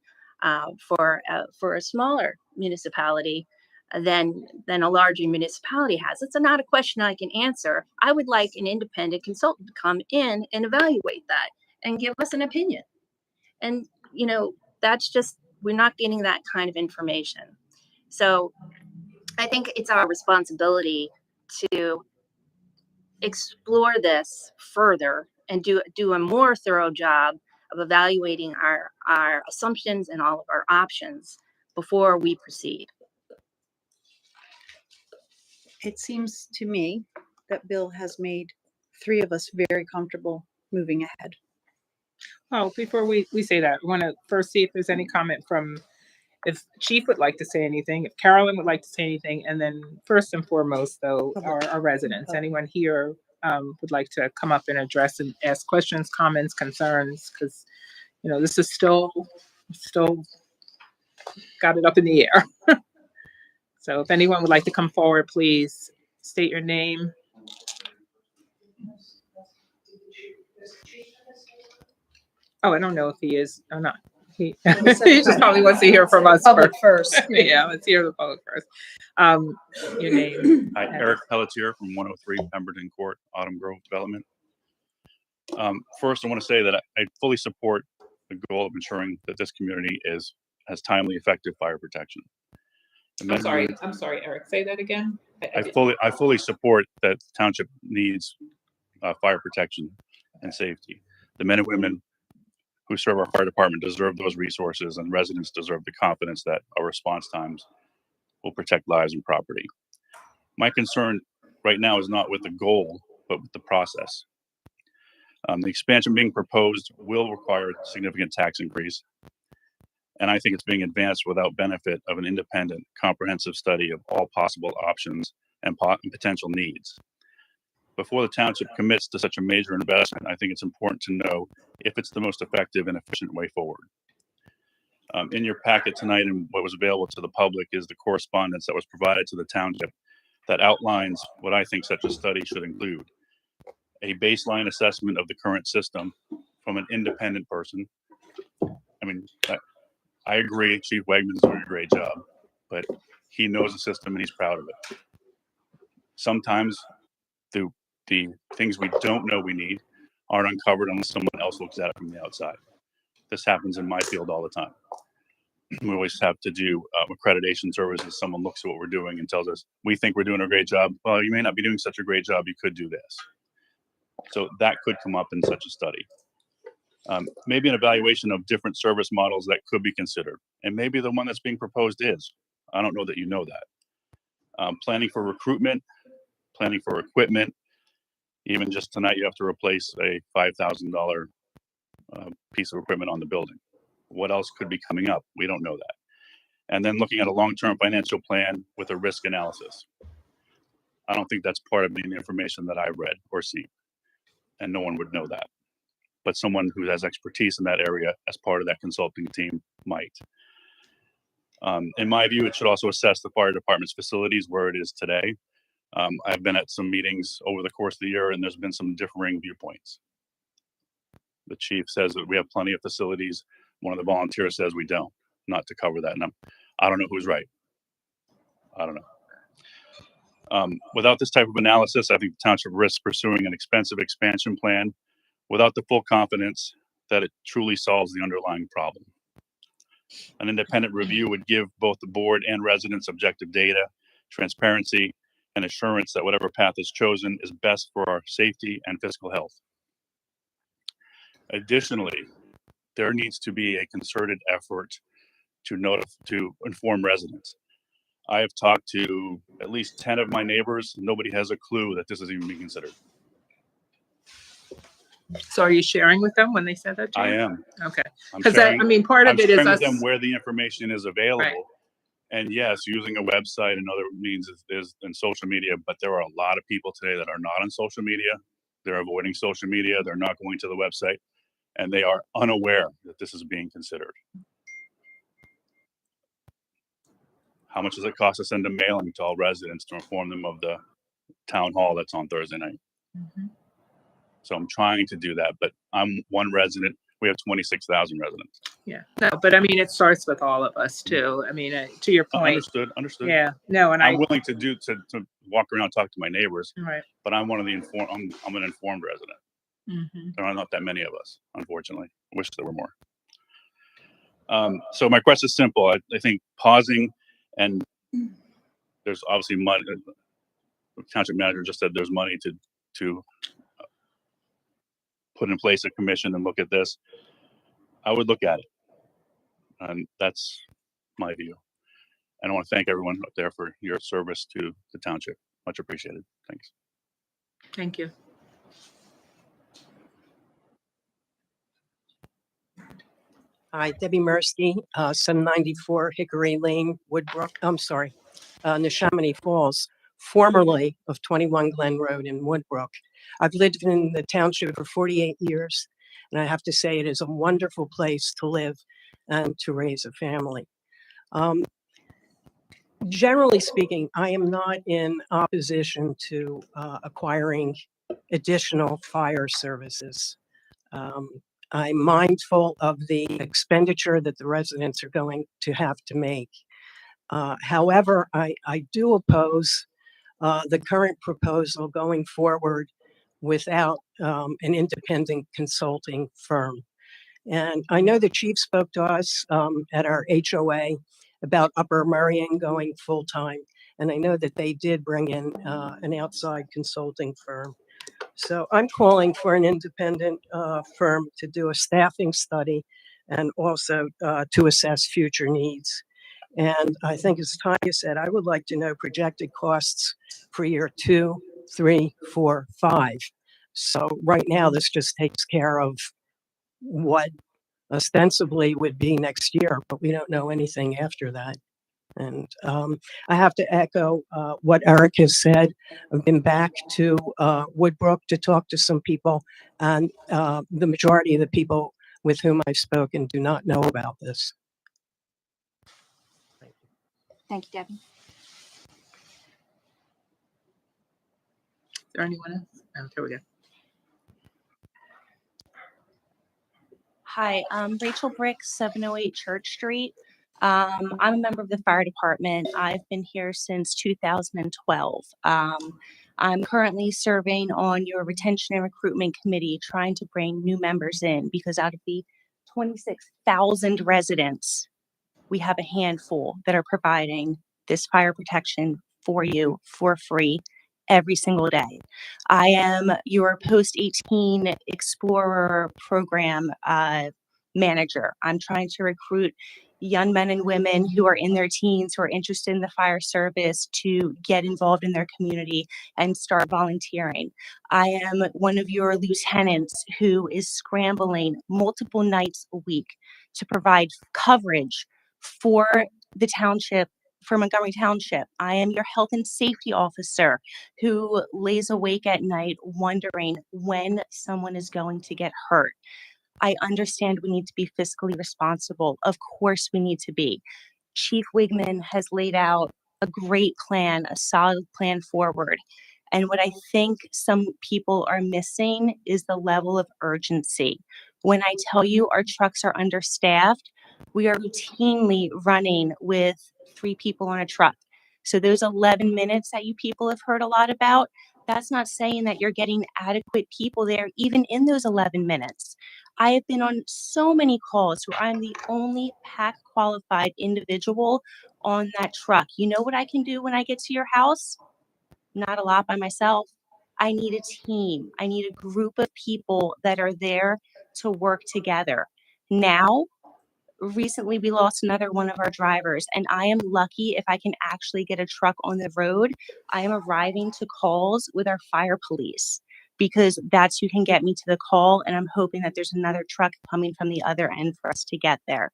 for a smaller municipality than a larger municipality has? It's not a question I can answer. I would like an independent consultant to come in and evaluate that and give us an opinion. And, that's just, we're not getting that kind of information. So I think it's our responsibility to explore this further and do a more thorough job of evaluating our assumptions and all of our options before we proceed. It seems to me that Bill has made 3 of us very comfortable moving ahead. Oh, before we say that, we want to first see if there's any comment from, if Chief would like to say anything, if Carolyn would like to say anything, and then first and foremost, though, our residents. Anyone here would like to come up and address and ask questions, comments, concerns, because, this is still got it up in the air. So if anyone would like to come forward, please state your name. Oh, I don't know if he is or not. He just probably wants to hear from us Public first. Yeah, let's hear the public first. Your name. Hi, Eric Pelletier from 103 Pemberton Court, Autumn Grove Development. First, I want to say that I fully support the goal of ensuring that this community has timely, effective fire protection. I'm sorry, Eric. Say that again. I fully support that the township needs fire protection and safety. The men and women who serve our fire department deserve those resources, and residents deserve the confidence that our response times will protect lives and property. My concern right now is not with the goal, but with the process. The expansion being proposed will require a significant tax increase, and I think it's being advanced without benefit of an independent, comprehensive study of all possible options and potential needs. Before the township commits to such a major investment, I think it's important to know if it's the most effective and efficient way forward. In your packet tonight, and what was available to the public, is the correspondence that was provided to the township that outlines what I think such a study should include: a baseline assessment of the current system from an independent person. I mean, I agree, Chief Wegman's doing a great job, but he knows the system and he's proud of it. Sometimes the things we don't know we need aren't uncovered unless someone else looks at it from the outside. This happens in my field all the time. We always have to do accreditation services. Someone looks at what we're doing and tells us, we think we're doing a great job. Well, you may not be doing such a great job. You could do this. So that could come up in such a study. Maybe an evaluation of different service models that could be considered. And maybe the one that's being proposed is. I don't know that you know that. Planning for recruitment, planning for equipment. Even just tonight, you have to replace a $5,000 piece of equipment on the building. What else could be coming up? We don't know that. And then looking at a long-term financial plan with a risk analysis. I don't think that's part of the information that I read or seen, and no one would know that. But someone who has expertise in that area as part of that consulting team might. In my view, it should also assess the fire department's facilities where it is today. I've been at some meetings over the course of the year, and there's been some differing viewpoints. The chief says that we have plenty of facilities. One of the volunteers says we don't, not to cover that. And I don't know who's right. I don't know. Without this type of analysis, I think the township risks pursuing an expensive expansion plan without the full confidence that it truly solves the underlying problem. An independent review would give both the board and residents objective data, transparency, and assurance that whatever path is chosen is best for our safety and physical health. Additionally, there needs to be a concerted effort to inform residents. I have talked to at least 10 of my neighbors. Nobody has a clue that this is even being considered. So are you sharing with them when they said that to you? I am. Okay. I'm Because sharing- I mean, part of I'm it is sharing us. with them where the information is available. Right. And yes, using a website and other means is in social media, but there are a lot of people today that are not on social media. They're avoiding social media. They're not going to the website, and they are unaware that this is being considered. How much does it cost to send a mailing to all residents to inform them of the town hall that's on Thursday night? Mhm. So I'm trying to do that, but I'm one resident. We have 26,000 residents. Yeah. No, but I mean, it starts with all of us too. I mean, to your point. Understood. Yeah. No, and I'm willing to walk around and talk to my neighbors, Right. but I'm one of the informed. I'm an informed resident. Mm-hmm. There are not that many of us, unfortunately. I wish there were more. So my question is simple. I think pausing, and there's obviously money. The township manager just said there's money to put in place a commission and look at this. I would look at it, and that's my view. And I want to thank everyone up there for your service to the township. Much appreciated. Thanks. Thank you. Hi, Debbie Mursky, 794 Hickory Lane, Woodbrook, Neshaminy Falls, formerly of 21 Glen Road in Woodbrook. I've lived in the township for 48 years, and I have to say it is a wonderful place to live and to raise a family. Generally speaking, I am not in opposition to acquiring additional fire services. I'm mindful of the expenditure that the residents are going to have to make. However, I do oppose the current proposal going forward without an independent consulting firm. And I know the chief spoke to us at our HOA about Upper Merion going full-time. And I know that they did bring in an outside consulting firm. So I'm calling for an independent firm to do a staffing study and also to assess future needs. And I think, as Tanya said, I would like to know projected costs for year 2, 3, 4, 5. So right now, this just takes care of what ostensibly would be next year, but we don't know anything after that. And I have to echo what Eric has said. I've been back to Woodbrook to talk to some people, and the majority of the people with whom I've spoken do not know about this. Thank you, Debbie. Is there anyone else? Oh, here we go. Hi, I'm Rachel Bricks, 708 Church Street. I'm a member of the fire department. I've been here since 2012. I'm currently serving on your retention and recruitment committee, trying to bring new members in because out of the 26,000 residents, we have a handful that are providing this fire protection for you for free every single day. I am your post-18 Explorer program manager. I'm trying to recruit young men and women who are in their teens who are interested in the fire service to get involved in their community and start volunteering. I am one of your lieutenants who is scrambling multiple nights a week to provide coverage for the township, for Montgomery Township. I am your health and safety officer who lays awake at night wondering when someone is going to get hurt. I understand we need to be fiscally responsible. Of course we need to be. Chief Wigman has laid out a great plan, a solid plan forward. And what I think some people are missing is the level of urgency. When I tell you our trucks are understaffed, we are routinely running with 3 people on a truck. So those 11 minutes that you people have heard a lot about, that's not saying that you're getting adequate people there, even in those 11 minutes. I have been on so many calls where I'm the only PAC qualified individual on that truck. You know what I can do when I get to your house? Not a lot by myself. I need a team. I need a group of people that are there to work together. Now, recently we lost another one of our drivers, and I am lucky if I can actually get a truck on the road. I am arriving to calls with our fire police because that's who can get me to the call, and I'm hoping that there's another truck coming from the other end for us to get there.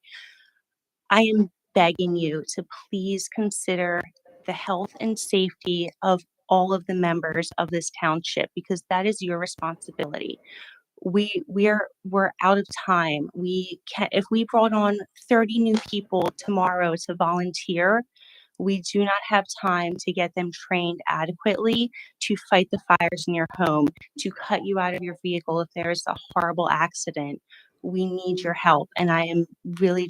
I am begging you to please consider the health and safety of all of the members of this township, because that is your responsibility. We're out of time. If we brought on 30 new people tomorrow to volunteer, we do not have time to get them trained adequately to fight the fires in your home, to cut you out of your vehicle if there's a horrible accident. We need your help. And I am really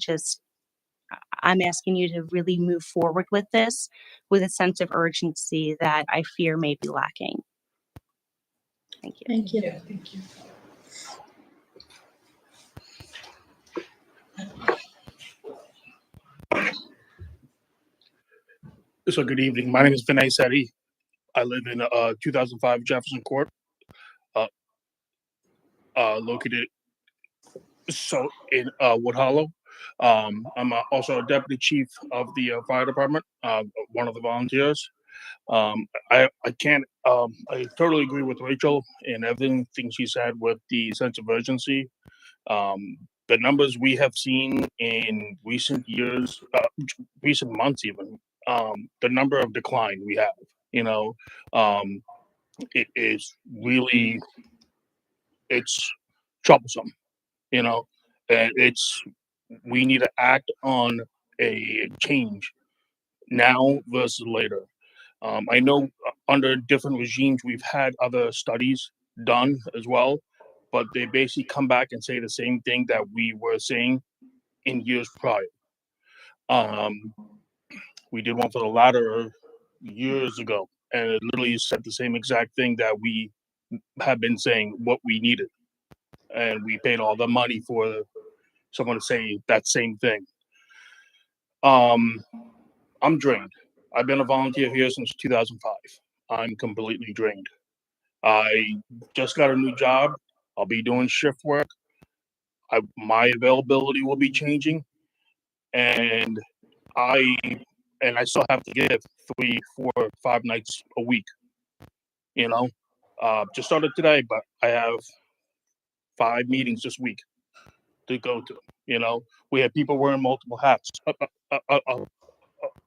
I'm asking you to really move forward with this with a sense of urgency that I fear may be lacking. Thank you. Thank you. Thank you. So good evening. My name is Vinay Sethi. I live in 2005 Jefferson Court, located in Wood Hollow. I'm also a deputy chief of the fire department, one of the volunteers. I can't. I totally agree with Rachel and everything she said with the sense of urgency. The numbers we have seen in recent years, recent months even, the number of decline we have, it is really, it's troublesome, and we need to act on a change now versus later. I know under different regimes, we've had other studies done as well, but they basically come back and say the same thing that we were saying in years prior. We did one for the ladder years ago, and it literally said the same exact thing that we have been saying what we needed. And we paid all the money for someone to say that same thing. I'm drained. I've been a volunteer here since 2005. I'm completely drained. I just got a new job. I'll be doing shift work. My availability will be changing, and I still have to give 3, 4, 5 nights a week. Just started today, but I have 5 meetings this week to go to. We have people wearing multiple hats.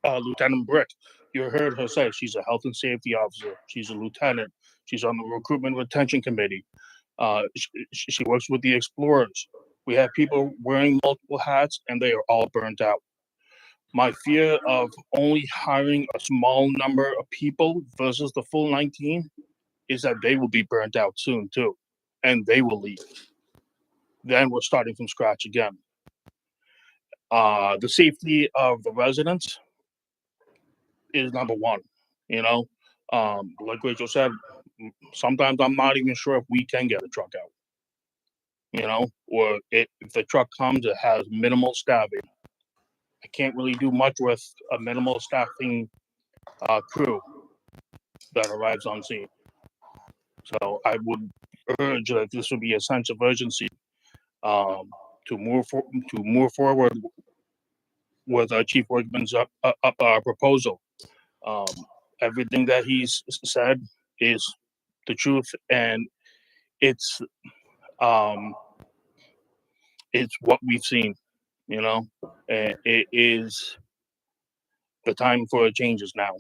Lieutenant Brick, you heard her say she's a health and safety officer. She's a lieutenant. She's on the recruitment retention committee. She works with the explorers. We have people wearing multiple hats, and they are all burnt out. My fear of only hiring a small number of people versus the full 19 is that they will be burnt out soon too, and they will leave. Then we're starting from scratch again. The safety of the residents is number one. Like Rachel said, sometimes I'm not even sure if we can get a truck out. Or if the truck comes, it has minimal staffing. I can't really do much with a minimal staffing crew that arrives on scene. So I would urge that this would be a sense of urgency to move forward with Chief Workman's proposal. Everything that he's said is the truth, and it's what we've seen, you know, and it is the time for changes now.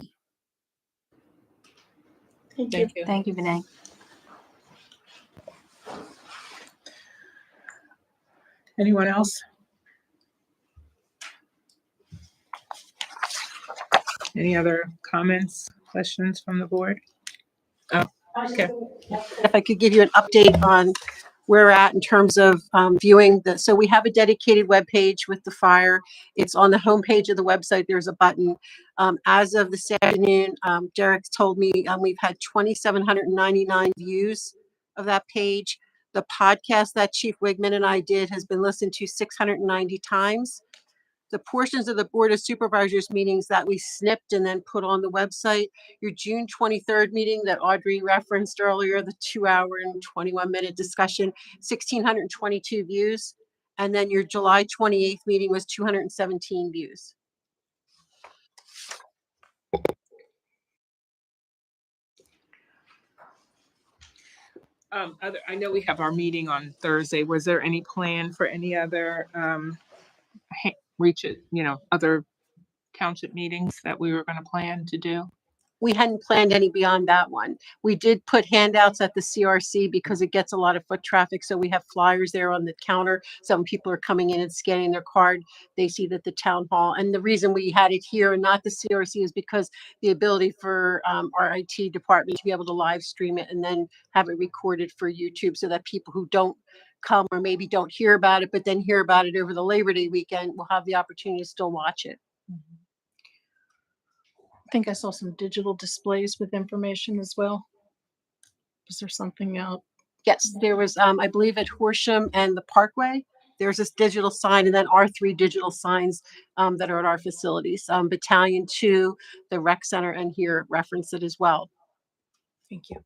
Thank you. Thank you, Vinay. Anyone else? Any other comments, questions from the board? Oh, okay. If I could give you an update on where we're at in terms of viewing so we have a dedicated web page with the fire. It's on the homepage of the website. There's a button. As of this afternoon, Derek told me we've had 2,799 views of that page. The podcast that Chief Wigman and I did has been listened to 690 times. The portions of the Board of Supervisors meetings that we snipped and then put on the website, your June 23rd meeting that Audrey referenced earlier, the 2-hour and 21-minute discussion, 1,622 views. And then your July 28th meeting was 217 views. I know we have our meeting on Thursday. Was there any plan for any other other township meetings that we were going to plan to do? We hadn't planned any beyond that one. We did put handouts at the CRC because it gets a lot of foot traffic. So we have flyers there on the counter. Some people are coming in and scanning their card. They see that the town hall, and the reason we had it here and not the CRC is because the ability for our IT department to be able to live stream it and then have it recorded for YouTube so that people who don't come or maybe don't hear about it, but then hear about it over the Labor Day weekend will have the opportunity to still watch it. I think I saw some digital displays with information as well. Is there something out? Yes, there was, I believe at Horsham and the Parkway, there's this digital sign and then our 3 digital signs that are at our facilities. Battalion 2, the rec center, and here reference it as well. Thank you.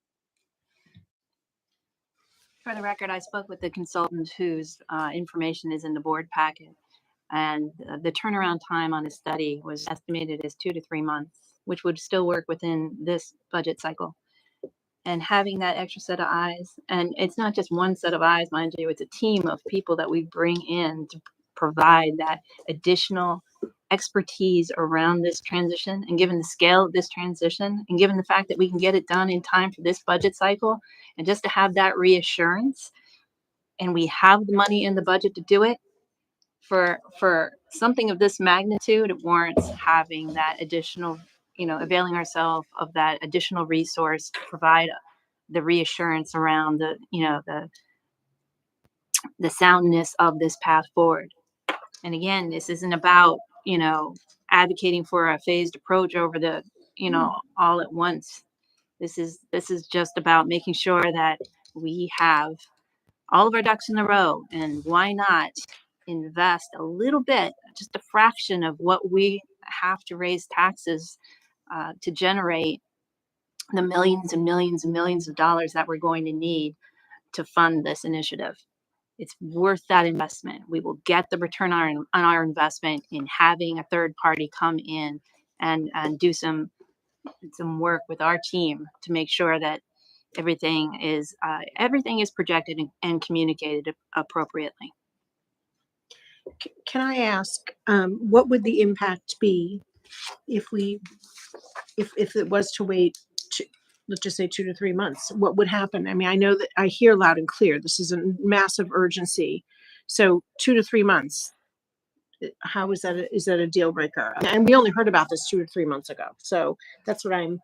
For the record, I spoke with the consultant whose information is in the board packet, and the turnaround time on his study was estimated as 2 to 3 months, which would still work within this budget cycle. And having that extra set of eyes, and it's not just one set of eyes, mind you, it's a team of people that we bring in to provide that additional expertise around this transition. And given the scale of this transition, and given the fact that we can get it done in time for this budget cycle, and just to have that reassurance, and we have the money in the budget to do it, for something of this magnitude, it warrants having that additional, availing ourselves of that additional resource to provide the reassurance around the soundness of this path forward. And again, this isn't about, advocating for a phased approach over the, all at once. This is just about making sure that we have all of our ducks in a row, and why not invest a little bit, just a fraction of what we have to raise taxes to generate the millions and millions and millions of dollars that we're going to need to fund this initiative. It's worth that investment. We will get the return on our investment in having a third party come in and do some work with our team to make sure that everything is projected and communicated appropriately. Can I ask, what would the impact be if it was to wait, let's just say 2 to 3 months? What would happen? I mean, I know that I hear loud and clear, this is a massive urgency. So 2 to 3 months, how is that a deal breaker? And we only heard about this 2 or 3 months ago. So that's what I'm,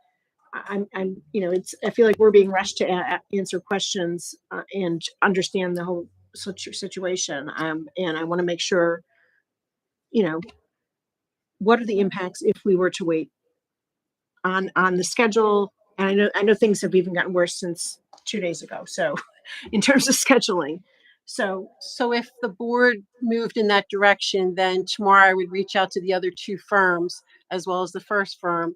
I feel like we're being rushed to answer questions and understand the whole situation. And I want to make sure, what are the impacts if we were to wait on the schedule? And I know things have even gotten worse since 2 days ago. So in terms of scheduling, So if the board moved in that direction, then tomorrow I would reach out to the other 2 firms as well as the first firm,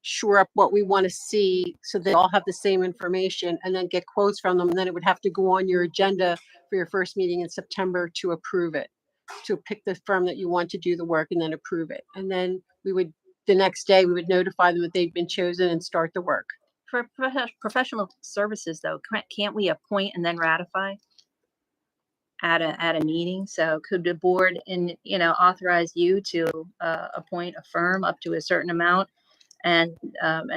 shore up what we want to see so they all have the same information, and then get quotes from them. And then it would have to go on your agenda for your first meeting in September to approve it. to pick the firm that you want to do the work and then approve it. And then the next day, we would notify them that they'd been chosen and start the work. For professional services though, can't we appoint and then ratify at a meeting? So could the board authorize you to appoint a firm up to a certain amount and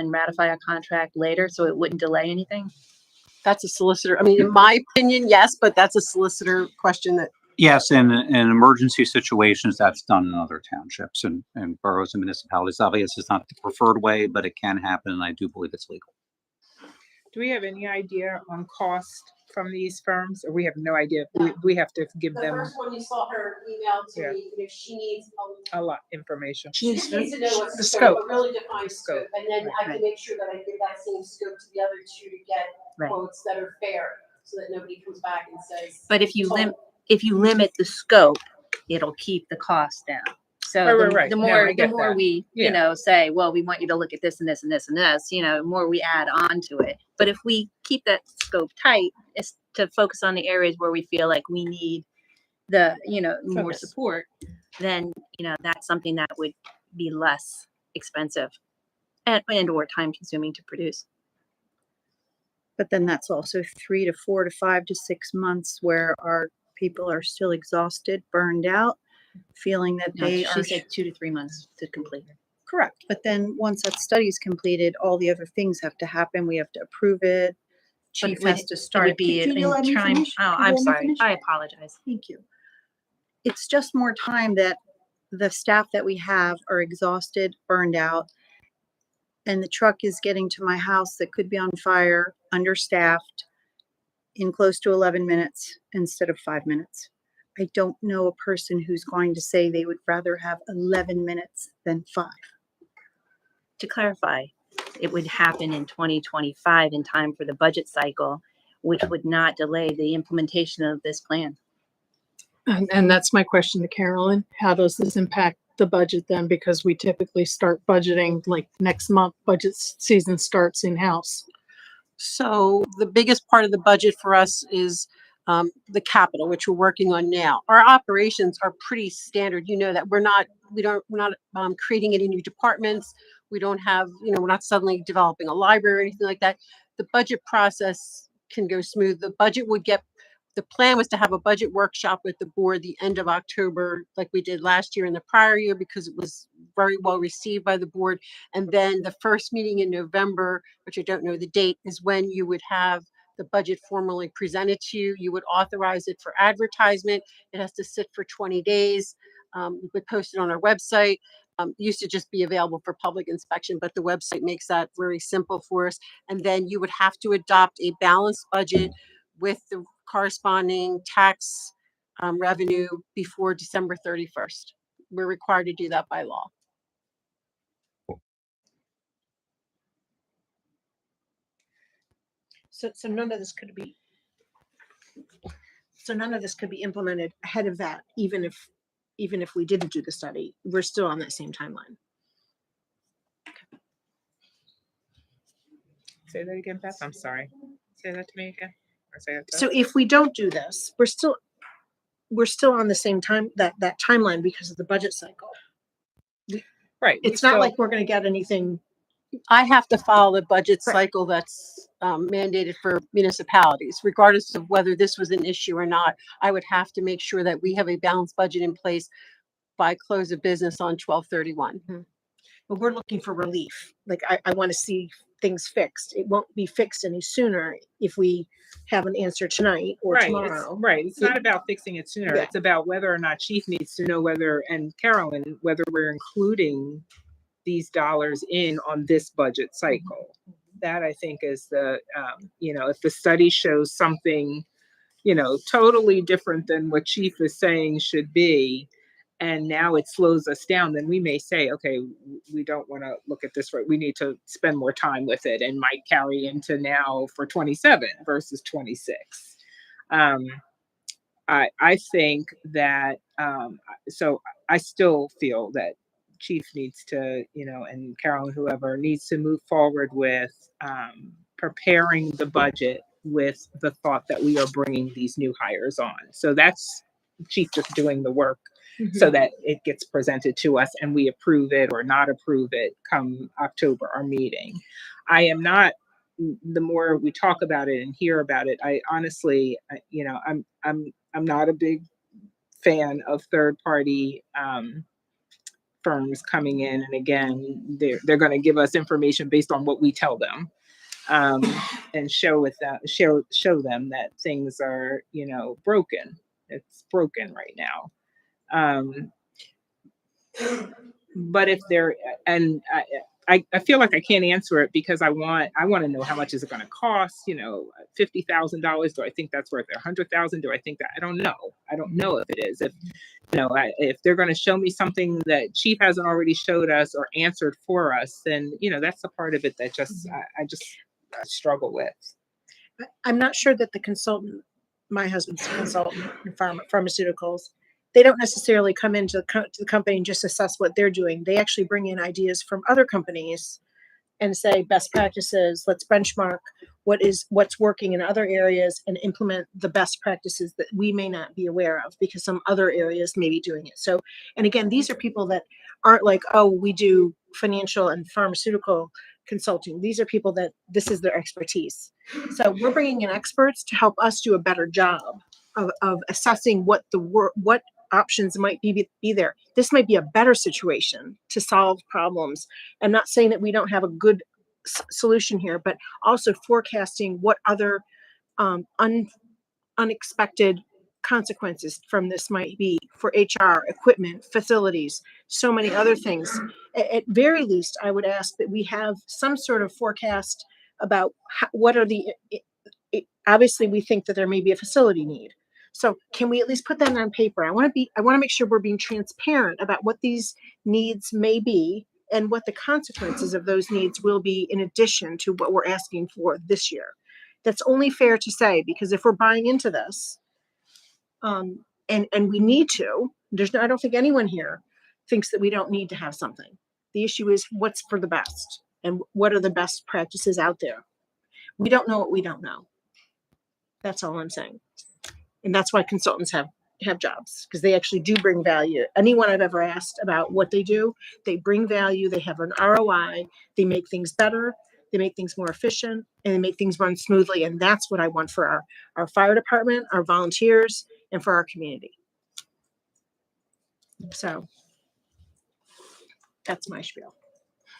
ratify a contract later so it wouldn't delay anything? That's a solicitor. I mean, in my opinion, yes, but that's a solicitor question that. Yes, in emergency situations, that's done in other townships and boroughs and municipalities. Obviously, it's not the preferred way, but it can happen, and I do believe it's legal. Do we have any idea on cost from these firms, or we have no idea? We have to give them. The first one you saw her email to me, she needs a lot of information. She needs to know what the scope, a really defined scope, and then I can make sure that I give that same scope to the other two to get quotes that are fair, so that nobody comes back and says. But if you limit the scope, it'll keep the cost down. So the more we, say, well, we want you to look at this and this and this and this, the more we add on to it. But if we keep that scope tight, it's to focus on the areas where we feel like we need the, more support, then, that's something that would be less expensive and or time consuming to produce. But then that's also 3 to 4 to 5 to 6 months where our people are still exhausted, burned out, feeling that they are. She said 2 to 3 months to complete. Correct. But then once that study is completed, all the other things have to happen. We have to approve it. Chief has to start. It would be in time. Oh, I'm sorry. I apologize. Thank you. It's just more time that the staff that we have are exhausted, burned out, and the truck is getting to my house that could be on fire, understaffed, in close to 11 minutes instead of 5 minutes. I don't know a person who's going to say they would rather have 11 minutes than 5. To clarify, it would happen in 2025 in time for the budget cycle, which would not delay the implementation of this plan. And that's my question to Carolyn. How does this impact the budget then? Because we typically start budgeting like next month, budget season starts in-house. So the biggest part of the budget for us is the capital, which we're working on now. Our operations are pretty standard. You know that we're not creating any new departments. We don't have, we're not suddenly developing a library or anything like that. The budget process can go smooth. The plan was to have a budget workshop with the board the end of October, like we did last year and the prior year, because it was very well received by the board. And then the first meeting in November, which I don't know the date, is when you would have the budget formally presented to you. You would authorize it for advertisement. It has to sit for 20 days. We would post it on our website. Used to just be available for public inspection, but the website makes that very simple for us. And then you would have to adopt a balanced budget with the corresponding tax revenue before December 31st. We're required to do that by law. So none of this could be implemented ahead of that, even if we didn't do the study. We're still on that same timeline. Say that again, Beth. I'm sorry. Say that to me again. Or say that. So if we don't do this, we're still on the same time, that timeline, because of the budget cycle. Right. It's not like we're going to get anything. I have to follow the budget cycle that's mandated for municipalities, regardless of whether this was an issue or not. I would have to make sure that we have a balanced budget in place by close of business on 12/31. But we're looking for relief. Like I want to see things fixed. It won't be fixed any sooner if we have an answer tonight or tomorrow. It's not about fixing it sooner. Yeah. It's about whether or not Chief needs to know and Carolyn, whether we're including these dollars in on this budget cycle. That I think is the, if the study shows something, totally different than what Chief is saying should be, and now it slows us down, then we may say, okay, we don't want to look at this, right? We need to spend more time with it, and might carry into now for 27 versus 26. I think that, so I still feel that Chief needs to, and Carolyn, whoever, needs to move forward with preparing the budget with the thought that we are bringing these new hires on. So that's chief just doing the work so that it gets presented to us and we approve it or not approve it come October, our meeting. I am not, the more we talk about it and hear about it, I honestly, I'm not a big fan of third party firms coming in, and again, they're going to give us information based on what we tell them, and show them that things are broken. It's broken right now. But if they're, and I feel like I can't answer it because I want to know how much is it going to cost, $50,000. Do I think that's worth $100,000? Do I think that, I don't know if it is. If they're going to show me something that chief hasn't already showed us or answered for us, then, that's the part of it that just, I struggle with. I'm not sure that the consultant, my husband's a consultant in pharmaceuticals, they don't necessarily come into the company and just assess what they're doing. They actually bring in ideas from other companies and say best practices. Let's benchmark what's working in other areas and implement the best practices that we may not be aware of because some other areas may be doing it. So, and again, these are people that aren't like, oh, we do financial and pharmaceutical consulting. These are people that this is their expertise. So we're bringing in experts to help us do a better job of assessing what options might be there. This might be a better situation to solve problems. I'm not saying that we don't have a good solution here, but also forecasting what other unexpected consequences from this might be for HR, equipment, facilities, so many other things. At very least, I would ask that we have some sort of forecast about what are obviously we think that there may be a facility need. So can we at least put that on paper? I want to make sure we're being transparent about what these needs may be and what the consequences of those needs will be in addition to what we're asking for this year. That's only fair to say, because if we're buying into this, and we need to, I don't think anyone here thinks that we don't need to have something. The issue is what's for the best and what are the best practices out there. We don't know what we don't know. That's all I'm saying. And that's why consultants have jobs, because they actually do bring value. Anyone I've ever asked about what they do, they bring value, they have an ROI, they make things better, they make things more efficient, and they make things run smoothly. And that's what I want for our fire department, our volunteers, and for our community. So that's my spiel.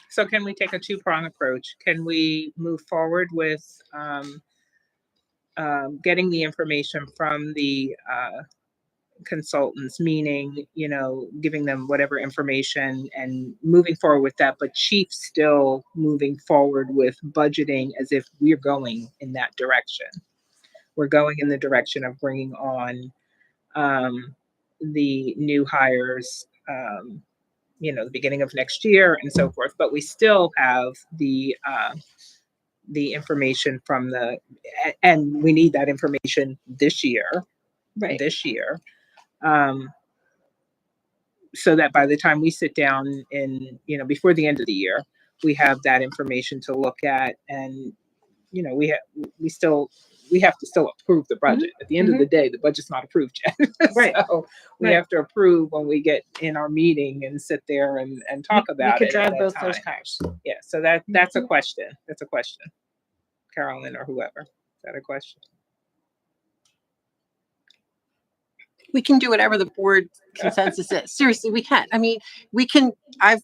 So can we take a two-prong approach? Can we move forward with getting the information from the consultants, meaning, giving them whatever information and moving forward with that, but chief still moving forward with budgeting as if we're going in that direction. We're going in the direction of bringing on the new hires, the beginning of next year and so forth, but we still have the information from and we need that information this year, so that by the time we sit down before the end of the year, we have that information to look at, and we have to still approve the budget. At the end of the day, the budget's not approved yet. Right. So we have to approve when we get in our meeting and sit there and talk about it. We could drive at both that those time. cars. Yeah. So that's a question. That's a question. Carolyn or whoever. Is that a question? We can do whatever the board consensus is. Seriously, we can. I mean, I've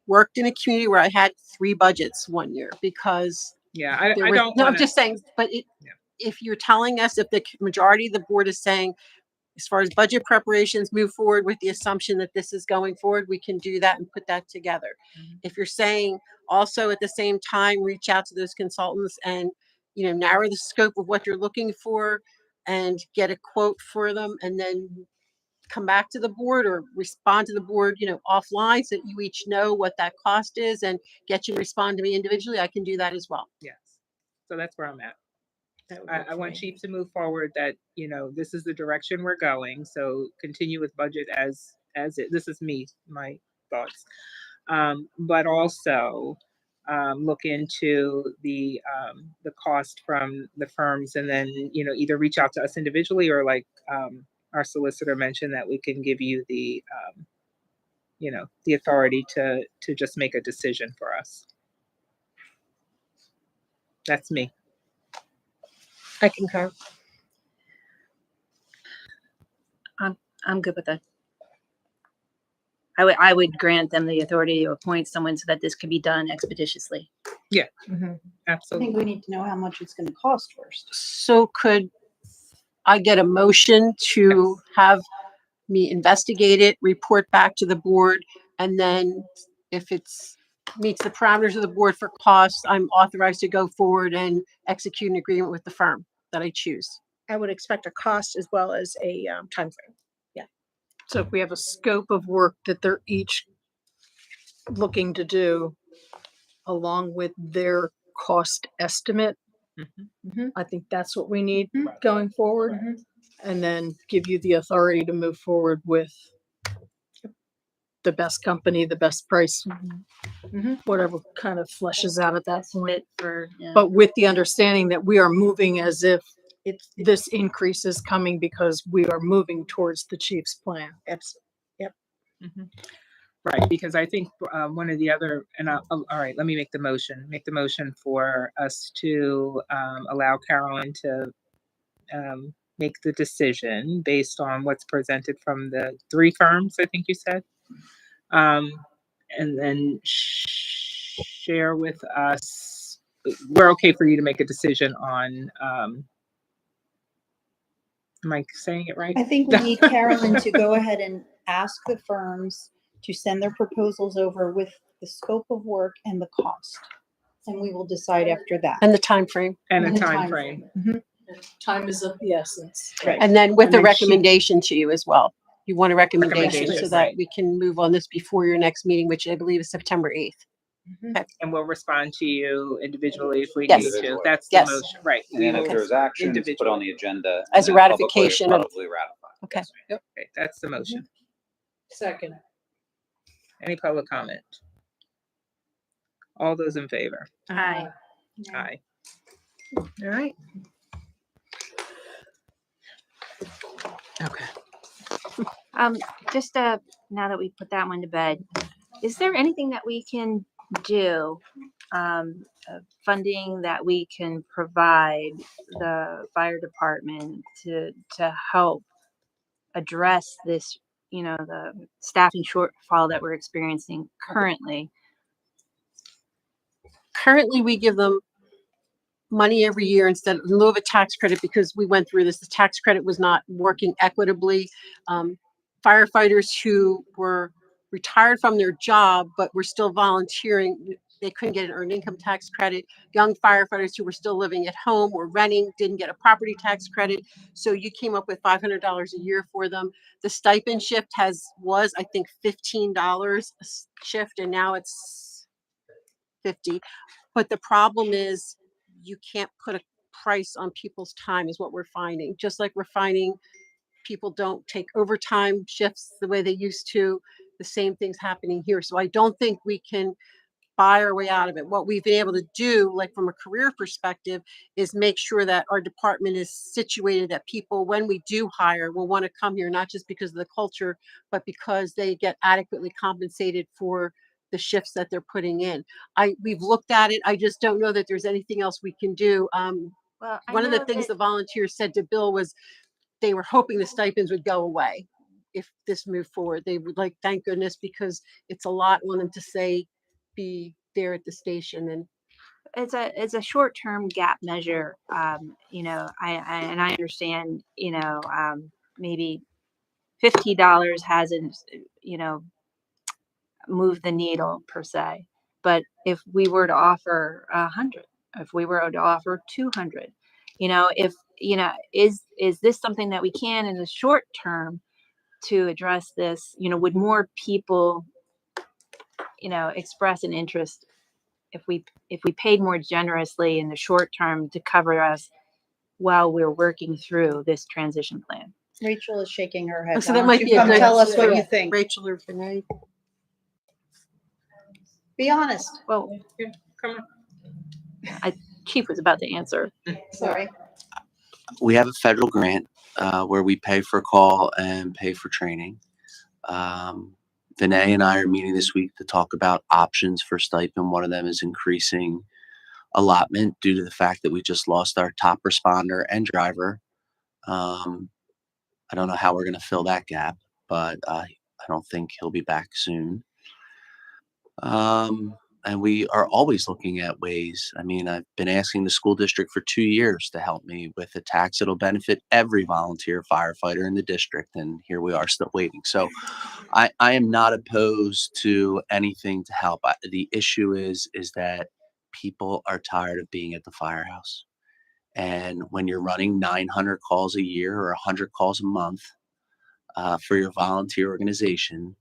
worked in a community where I had 3 budgets one year because I'm just saying, but if you're telling us, if the majority of the board is saying, as far as budget preparations move forward with the assumption that this is going forward, we can do that and put that together. If you're saying also at the same time, reach out to those consultants and, narrow the scope of what you're looking for and get a quote for them, and then come back to the board or respond to the board, offline, so that you each know what that cost is and get you to respond to me individually, I can do that as well. Yes. So that's where I'm at. I want chief to move forward that, this is the direction we're going. So continue with budget as it, this is my thoughts. But also look into the cost from the firms, and then, either reach out to us individually or our solicitor mentioned that we can give you the, the authority to just make a decision for us. That's me. I concur. I'm good with that. I would grant them the authority to appoint someone so that this can be done expeditiously. Yeah, I absolutely. think we need to know how much it's gonna cost first. So could I get a motion to have me investigate it, report back to the board, and then if it's meets the parameters of the board for costs, I'm authorized to go forward and execute an agreement with the firm that I choose. I would expect a cost as well as a timeframe. So if we have a scope of work that they're each looking to do along with their cost estimate, I think that's what we need going forward. And then give you the authority to move forward with the best company, the best price, whatever kind of fleshes out at that point. But with the understanding that we are moving as if this increase is coming because we are moving towards the chief's plan. Yep. Right, because I think one of the other, and all right, let me make the motion. Make the motion for us to allow Carolyn to make the decision based on what's presented from the 3 firms, I think you said. And then share with us, we're okay for you to make a decision on, am I saying it right? I think we need Carolyn to go ahead and ask the firms to send their proposals over with the scope of work and the cost. And we will decide after that. And the time frame. And a the time frame. Time is of the essence. Right. And then with And a then recommendation to you as well. You want a recommendation so Recommendation, that right. we can move on this before your next meeting, which I believe is September 8th. Okay. And we'll respond to you individually if we Yes. need to. That's the Yes. motion, right? And then if will there's actions, put individually. on the agenda. As and a then publicly- ratification of- Publicly ratify. Okay. Okay, that's the motion. Second. Any public comment? All those in favor? Aye. Aye. All right. Okay. Just now that we put that one to bed, is there anything that we can do, funding that we can provide the fire department to help address this, the staffing shortfall that we're experiencing currently? Currently, we give them money every year instead in lieu of a tax credit because we went through this. The tax credit was not working equitably. Firefighters who were retired from their job but were still volunteering, they couldn't get an earned income tax credit. Young firefighters who were still living at home or renting didn't get a property tax credit. So you came up with $500 a year for them. The stipend shift was I think $15 a shift, and now it's $50. But the problem is you can't put a price on people's time is what we're finding. Just like we're finding people don't take overtime shifts the way they used to. The same thing's happening here. So I don't think we can buy our way out of it. What we've been able to do, like from a career perspective, is make sure that our department is situated that people, when we do hire, will want to come here, not just because of the culture, but because they get adequately compensated for the shifts that they're putting in. We've looked at it. I just don't know that there's anything else we can do. Well, I One of the know things that- the volunteers said to Bill was they were hoping the stipends would go away if this moved forward. They would like, thank goodness, because it's a lot on them to say, be there at the station. And it's a short-term gap measure. I understand, maybe $50 hasn't, moved the needle per se. But if we were to offer 100, if we were to offer 200, is this something that we can in the short term to address this? Would more people, express an interest if we paid more generously in the short term to cover us while we're working through this transition plan? Rachel is shaking her head. so Why that don't might you be a come good, tell us what you think. Rachel or Renee. Be honest. Well, come on. Chief was about to answer. Sorry. We have a federal grant where we pay for call and pay for training. Vinay and I are meeting this week to talk about options for stipend. One of them is increasing allotment due to the fact that we just lost our top responder and driver. I don't know how we're going to fill that gap, but I don't think he'll be back soon. And we are always looking at ways. I mean, I've been asking the school district for 2 years to help me with a tax that'll benefit every volunteer firefighter in the district, and here we are still waiting. So I am not opposed to anything to help. The issue is that people are tired of being at the firehouse. And when you're running 900 calls a year or 100 calls a month for your volunteer organization,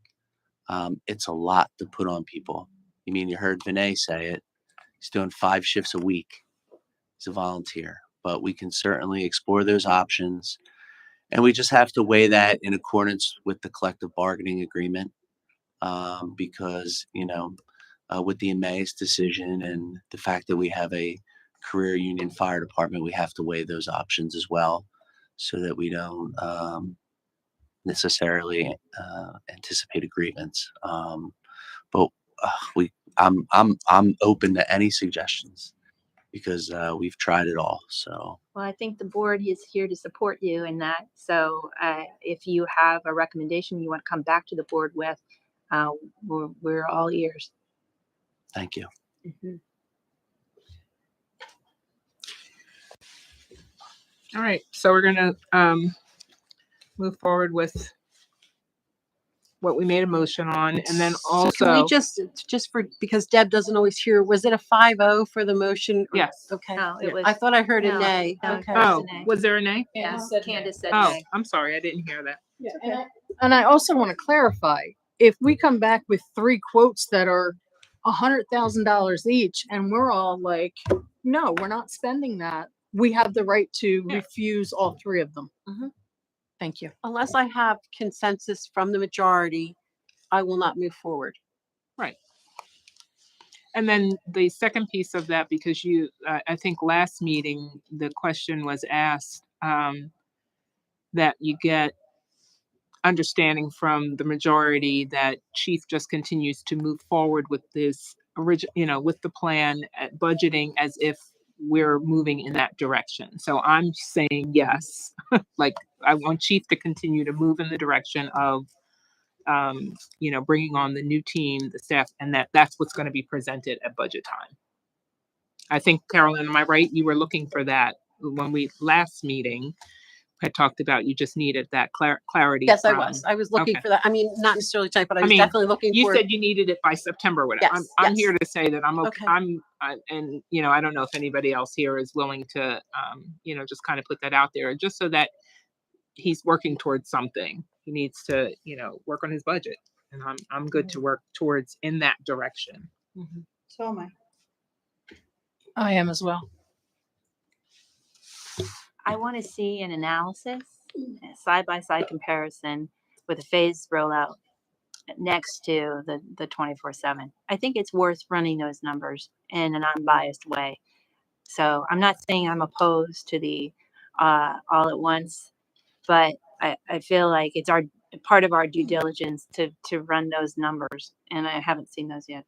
it's a lot to put on people. You mean, you heard Vinay say it. He's doing 5 shifts a week. He's a volunteer, but we can certainly explore those options. And we just have to weigh that in accordance with the collective bargaining agreement, because, with the Emmaus decision and the fact that we have a career union fire department, we have to weigh those options as well so that we don't necessarily anticipate a grievance. But I'm open to any suggestions because we've tried it all. So Well, I think the board is here to support you in that. So if you have a recommendation you want to come back to the board with, we're all ears. thank you. All right, so we're gonna move forward with what we made a motion on, and then So can we also, just for, because Deb doesn't always hear, was it a 5-0 for the motion? or- yes. Okay. No, it was. I thought I heard a no, nay. no, Okay. Candace Oh, said nay. was there a nay? Yeah, Candace said Oh, nay. I'm sorry, I didn't hear that. Yeah, and I also want to clarify, if we come back with 3 quotes that are $100,000 each, and we're all like, no, we're not spending that, we have the right to refuse all 3 of them. Thank you. Unless I have consensus from the majority, I will not move forward. Right. And then the second piece of that, because I think last meeting, the question was asked, that you get understanding from the majority that chief just continues to move forward with this with the plan at budgeting as if we're moving in that direction. So I'm saying yes. Like, I want chief to continue to move in the direction of bringing on the new team, the staff, and that's what's going to be presented at budget time. I think, Carolyn, am I right? You were looking for that when we last meeting had talked about you just needed that clarity. Yes, I was. I was looking for that. I mean, not necessarily tonight, but I was definitely looking you for. said you needed it by September, or whatever. Yes, I'm yes. here to say that I'm okay. Okay. And I don't know if anybody else here is willing to, just kind of put that out there, just so that he's working towards something. He needs to, work on his budget, and I'm good to work towards in that direction. So am I. I am as well. I want to see an analysis, a side-by-side comparison with a phased rollout next to the 24/7. I think it's worth running those numbers in an unbiased way. So I'm not saying I'm opposed to the all at once, but I feel like it's part of our due diligence to run those numbers, and I haven't seen those yet.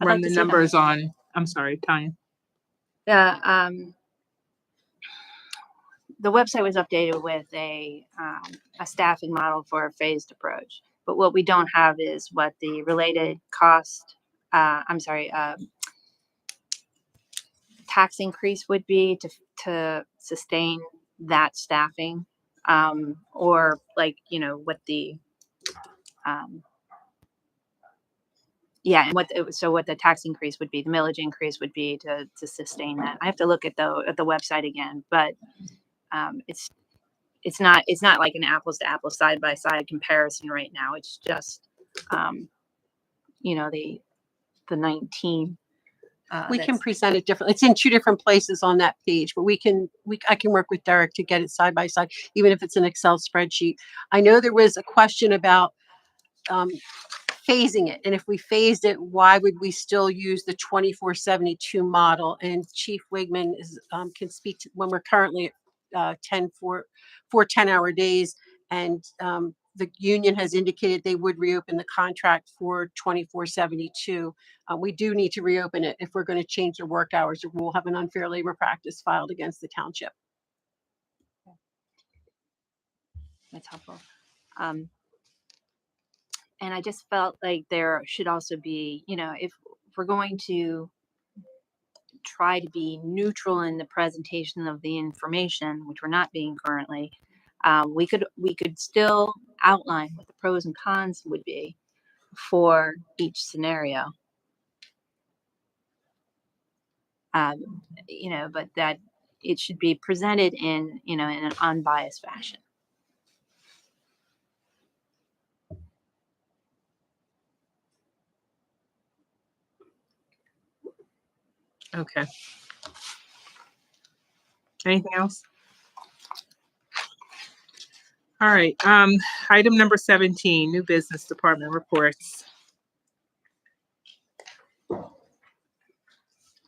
I'd Run like to the see them. numbers on. I'm sorry, Tanya. The website was updated with a staffing model for a phased approach, but what we don't have is what the related cost, tax increase would be to sustain that staffing, or what the what the tax increase would be, the millage increase would be to sustain that. I have to look at the website again, but it's not like an apples to apples side by side comparison right now. It's just the 19. We can present it differently. It's in 2 different places on that page, but I can work with Derek to get it side by side, even if it's an Excel spreadsheet. I know there was a question about phasing it, and if we phased it, why would we still use the 24/72 model? And Chief Wigman can speak to when we're currently at 4 10-hour days. And the union has indicated they would reopen the contract for 24/72. We do need to reopen it if we're going to change their work hours, or we'll have an unfair labor practice filed against the township. That's helpful. And I just felt like there should also be, if we're going to try to be neutral in the presentation of the information, which we're not being currently, we could still outline what the pros and cons would be for each scenario. But that it should be presented in an unbiased fashion. Okay. Anything else? All right. Item number 17, new business department reports.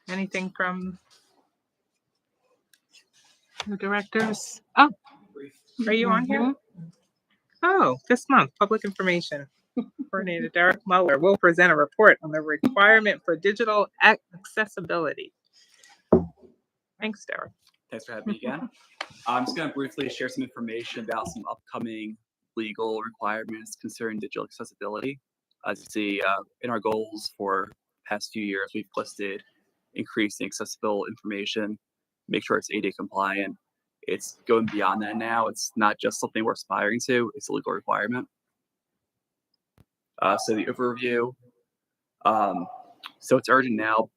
Anything from the directors? Oh, are you on here? Oh, this month, public information. Coordinator Derek Muller will present a report on the requirement for digital accessibility. Thanks, Derek. Thanks for having me again. I'm just going to briefly share some information about some upcoming legal requirements concerning digital accessibility. As you see, in our goals for the past few years, we've listed increasing accessible information, make sure it's ADA compliant. It's going beyond that now. It's not just something we're aspiring to, it's a legal requirement. So the overview. So it's urgent now.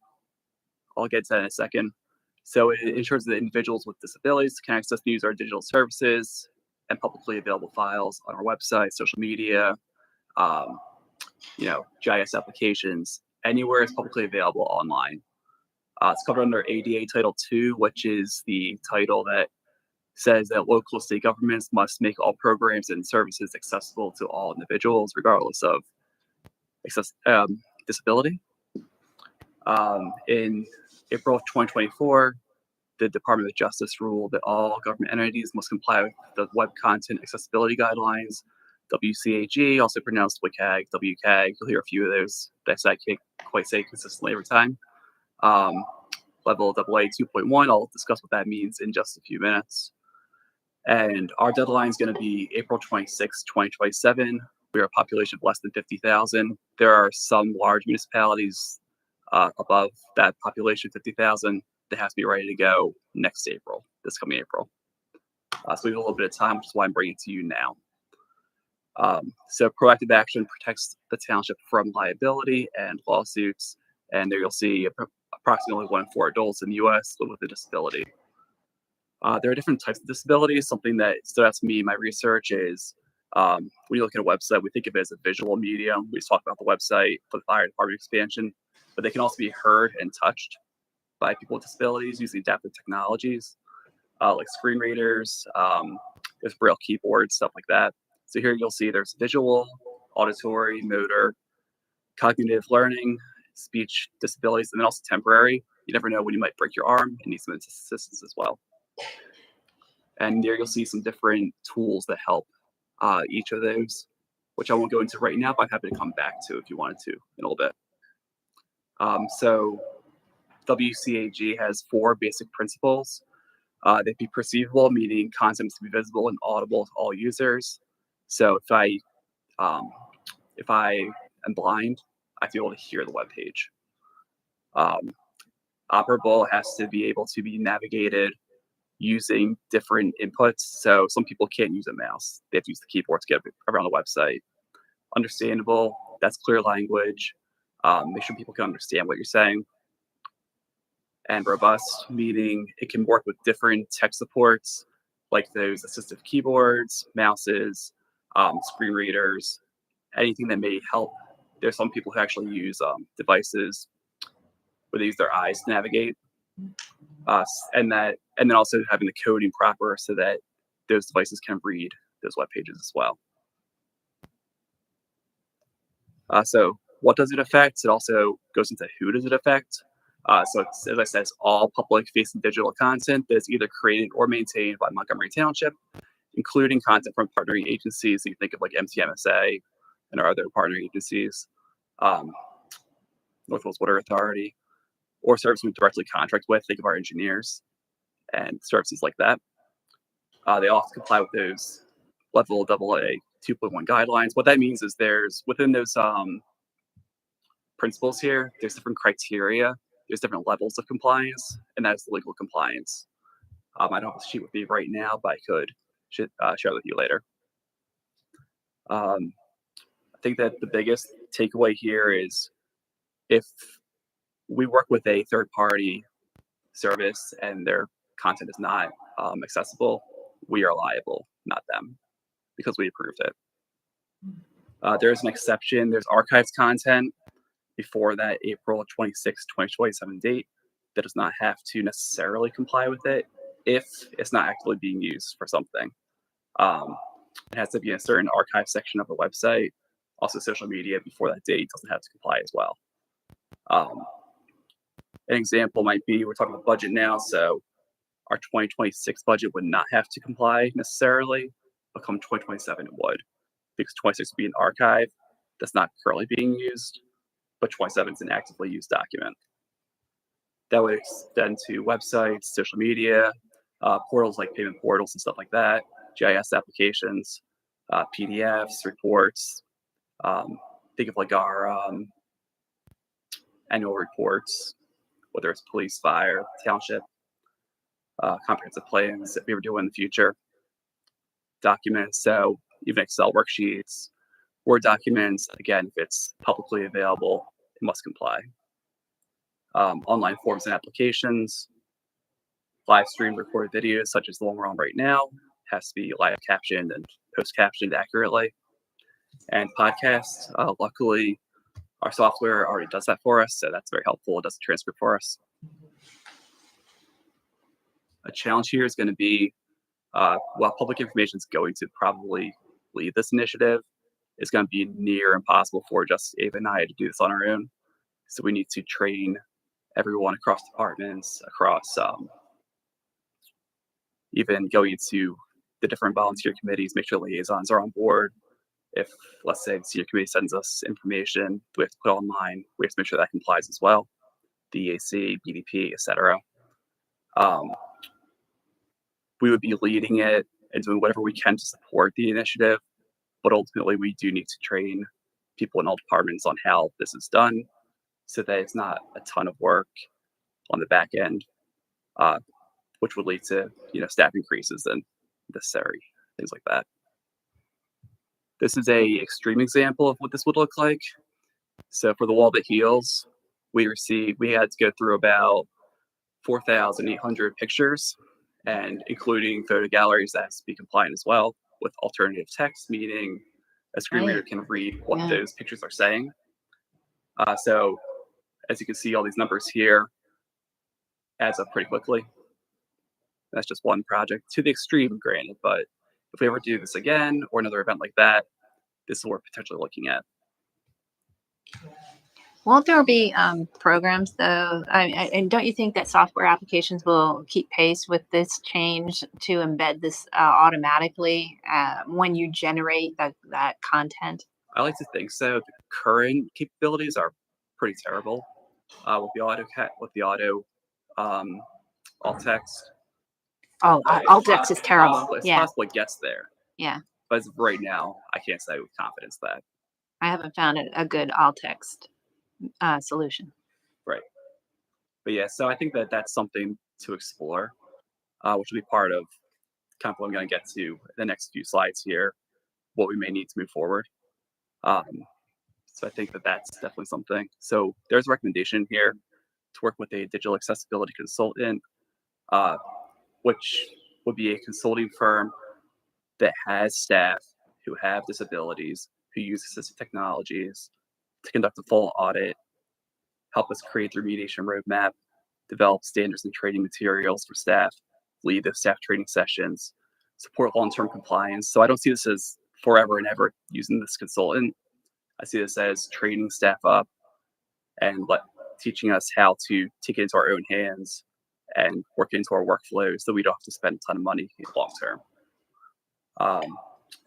I'll get to that in a second. So it ensures that individuals with disabilities can access and use our digital services and publicly available files on our website, social media, GIS applications, anywhere it's publicly available online. It's covered under ADA Title II, which is the title that says that local state governments must make all programs and services accessible to all individuals, regardless of disability. In April of 2024, the Department of Justice ruled that all government entities must comply with the Web Content Accessibility Guidelines, WCAG, also pronounced WCAG, WCAG. You'll hear a few of those that I can't quite say consistently every time. Level AA 2.1, I'll discuss what that means in just a few minutes. And our deadline is going to be April 26, 2027. We are a population of less than 50,000. There are some large municipalities above that population, 50,000, that has to be ready to go next April, this coming April. So we have a little bit of time, which is why I'm bringing it to you now. So proactive action protects the township from liability and lawsuits. And there you'll see approximately 1 in 4 adults in the U.S. live with a disability. There are different types of disabilities. Something that stood out to me in my research is when you look at a website, we think of it as a visual medium. We just talked about the website for the fire department expansion, but they can also be heard and touched by people with disabilities using adaptive technologies like screen readers, there's braille keyboards, stuff like that. So here you'll see there's visual, auditory, motor, cognitive learning, speech disabilities, and then also temporary. You never know when you might break your arm and need some assistance as well. And there you'll see some different tools that help each of those, which I won't go into right now, but I'm happy to come back to if you wanted to in a little bit. So WCAG has 4 basic principles. They'd be perceivable, meaning content to be visible and audible to all users. So if I am blind, I have to be able to hear the web page. Operable has to be able to be navigated using different inputs. So some people can't use a mouse. They have to use the keyboard to get around the website. Understandable, that's clear language. Make sure people can understand what you're saying. And robust, meaning it can work with different tech supports, like those assistive keyboards, mouses, screen readers, anything that may help. There's some people who actually use devices where they use their eyes to navigate, and then also having the coding proper so that those devices can read those web pages as well. So what does it affect? It also goes into who does it affect. So it's, as I said, it's all public-facing digital content that is either created or maintained by Montgomery Township, including content from partnering agencies. So you think of like MTMSA and our other partner agencies, Northwest Water Authority, or services we directly contract with. Think of our engineers and services like that. They all have to comply with those level AA 2.1 guidelines. What that means is there's within those principles here, there's different criteria, there's different levels of compliance, and that's legal compliance. I don't have the sheet with me right now, but I could share that with you later. I think that the biggest takeaway here is if we work with a third party service and their content is not accessible, we are liable, not them, because we approved it. There's an exception. There's archives content before that April 26, 2027 date that does not have to necessarily comply with it if it's not actively being used for something. It has to be in a certain archive section of the website. Also, social media before that date doesn't have to comply as well. An example might be, we're talking about budget now, so our 2026 budget would not have to comply necessarily, but come 2027 it would, because 26 would be an archive that's not currently being used, but 27 is an actively used document. That would extend to websites, social media, portals like payment portals and stuff like that, GIS applications, PDFs, reports. Think of like our annual reports, whether it's police, fire, township, comprehensive plans that we were doing in the future, documents, so even Excel worksheets, Word documents, again, if it's publicly available, it must comply. Online forms and applications, live stream recorded videos, such as the one we're on right now, has to be live captioned and post-captioned accurately. And podcasts, luckily, our software already does that for us, so that's very helpful. It does the transcript for us. A challenge here is going to be, while public information is going to probably lead this initiative, it's going to be near impossible for just Ava and I to do this on our own. So we need to train everyone across departments, across even going into the different volunteer committees, make sure liaisons are on board. If, let's say, the senior committee sends us information we have to put online, we have to make sure that complies as well. The EAC, BDP, etc. We would be leading it and doing whatever we can to support the initiative, but ultimately we do need to train people in all departments on how this is done so that it's not a ton of work on the back end, which would lead to staff increases and necessary things like that. This is a extreme example of what this would look like. So for the wall that heals, we had to go through about 4,800 pictures, and including photo galleries that has to be compliant as well with alternative text, meaning a screen reader can read what those pictures are saying. So as you can see, all these numbers here adds up pretty quickly. That's just one project to the extreme, granted, but if we ever do this again or another event like that, this is what we're potentially looking at. Won't there be programs though? And don't you think that software applications will keep pace with this change to embed this automatically when you generate that content? I like to think so. The current capabilities are pretty terrible with the auto alt text. Oh, alt text is terrible. It's possible it gets there. Yeah. But as of right now, I can't say with confidence that. I haven't found a good alt text solution. Right. But yeah, so I think that that's something to explore, which will be part of kind of what I'm going to get to in the next few slides here, what we may need to move forward. So I think that that's definitely something. So there's a recommendation here to work with a digital accessibility consultant, which would be a consulting firm that has staff who have disabilities, who use assistive technologies to conduct a full audit, help us create the remediation roadmap, develop standards and training materials for staff, lead the staff training sessions, support long-term compliance. So I don't see this as forever and ever using this consultant. I see this as training staff up and teaching us how to take it into our own hands and work into our workflow so we don't have to spend a ton of money long term.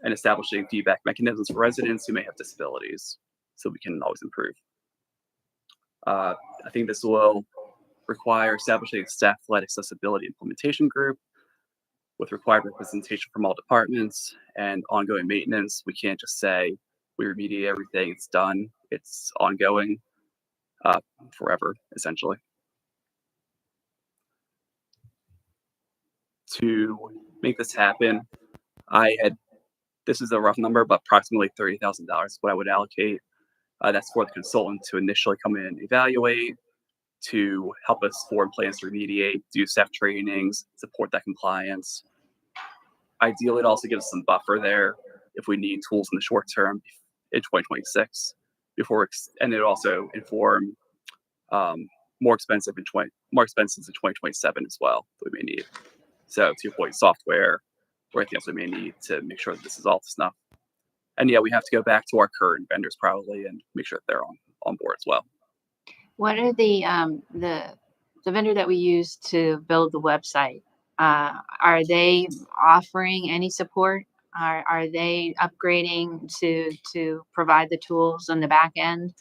And establishing feedback mechanisms for residents who may have disabilities so we can always improve. I think this will require establishing a staff-led accessibility implementation group with required representation from all departments and ongoing maintenance. We can't just say we remediate everything, it's done. It's ongoing forever, essentially. To make this happen, this is a rough number, but approximately $30,000 is what I would allocate. That's for the consultant to initially come in and evaluate, to help us form plans to remediate, do staff trainings, support that compliance. Ideally, it also gives us some buffer there if we need tools in the short term in 2026 and it also inform more expenses in 2027 as well that we may need. So to your point, software or anything else we may need to make sure that this is all snuff. And yeah, we have to go back to our current vendors probably and make sure that they're on board as well. What are the vendor that we use to build the website? Are they offering any support? Are they upgrading to provide the tools on the back end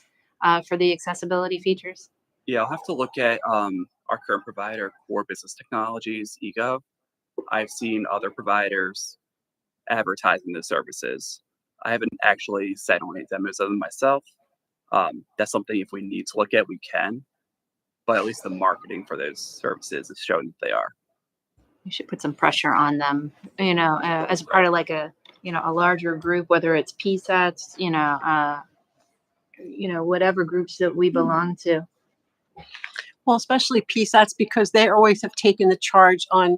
for the accessibility features? Yeah, I'll have to look at our current provider, Core Business Technologies, eGov. I've seen other providers advertising the services. I haven't actually sat on any demos of them myself. That's something if we need to look at, we can. But at least the marketing for those services is showing that they are. You should put some pressure on them, as part of like a larger group, whether it's PSATs, whatever groups that we belong to. Well, especially PSATs, because they always have taken the charge on,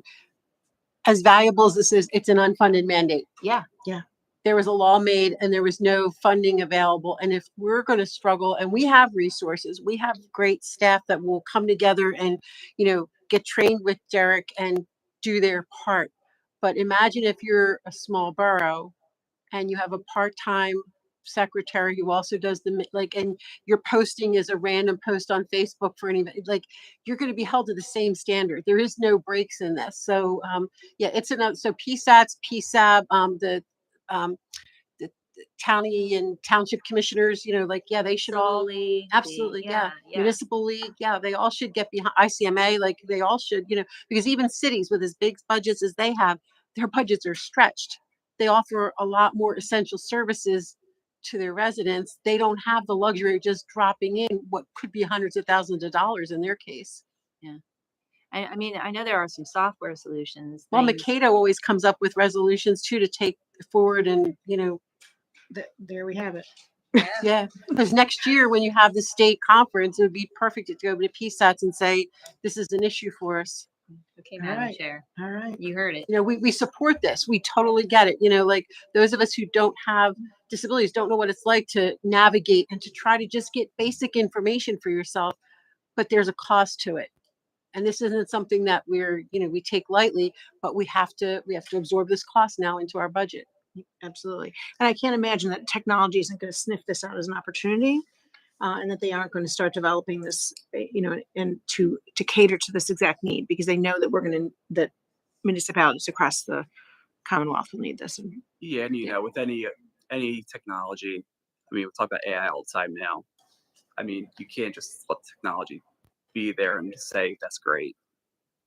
as valuable as this is, it's an unfunded mandate. Yeah. Yeah. There was a law made and there was no funding available. And if we're going to struggle, and we have resources, we have great staff that will come together and, get trained with Derek and do their part. But imagine if you're a small borough and you have a part-time secretary who also does and your posting is a random post on Facebook for anybody, you're going to be held to the same standard. There is no breaks in this. So it's enough. So PSATs, PSAB, the county and township commissioners, they should all League, absolutely, municipal league, they all should get behind ICMA, they all should, because even cities with as big budgets as they have, their budgets are stretched. They offer a lot more essential services to their residents. They don't have the luxury of just dropping in what could be hundreds of thousands of dollars in their case. Yeah. I mean, I know there are some software solutions. Well, Makeda always comes up with resolutions too to take forward, and there we have it. Yeah, because next year when you have the state conference, it would be perfect to go to PSATs and say, this is an issue for us. Okay, Madam Chair. All right. You heard it. We support this. We totally get it. Those of us who don't have disabilities don't know what it's like to navigate and to try to just get basic information for yourself, but there's a cost to it. And this isn't something that we take lightly, but we have to absorb this cost now into our budget. Absolutely. And I can't imagine that technology isn't going to sniff this out as an opportunity, and that they aren't going to start developing this, and to cater to this exact need, because they know that that municipalities across the Commonwealth will need this. Yeah, and with any technology, we talk about AI all the time now. You can't just let the technology be there and just say that's great.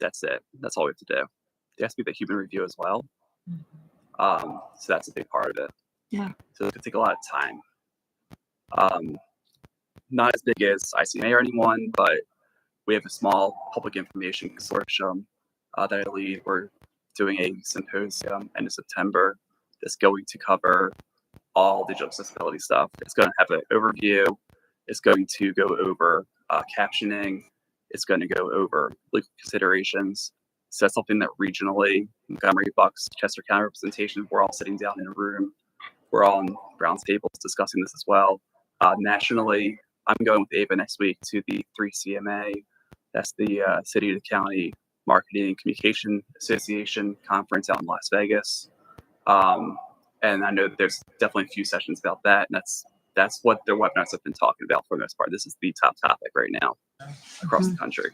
That's it. That's all we have to do. There has to be the human review as well. So that's a big part of it. Yeah. So it could take a lot of time. Not as big as ICMA or anyone, but we have a small public information consortium that I lead. We're doing a symposium end of September that's going to cover all digital accessibility stuff. It's going to have an overview. It's going to go over captioning. It's going to go over legal considerations. So that's something that regionally, Montgomery, Bucks, Chester County representation, we're all sitting down in a room. We're all on round tables discussing this as well. Nationally, I'm going with Ava next week to the 3CMA. That's the City to County Marketing and Communication Association conference out in Las Vegas. And I know that there's definitely a few sessions about that, and that's That's what their webinars have been talking about for the most part. This is the top topic right now across the country.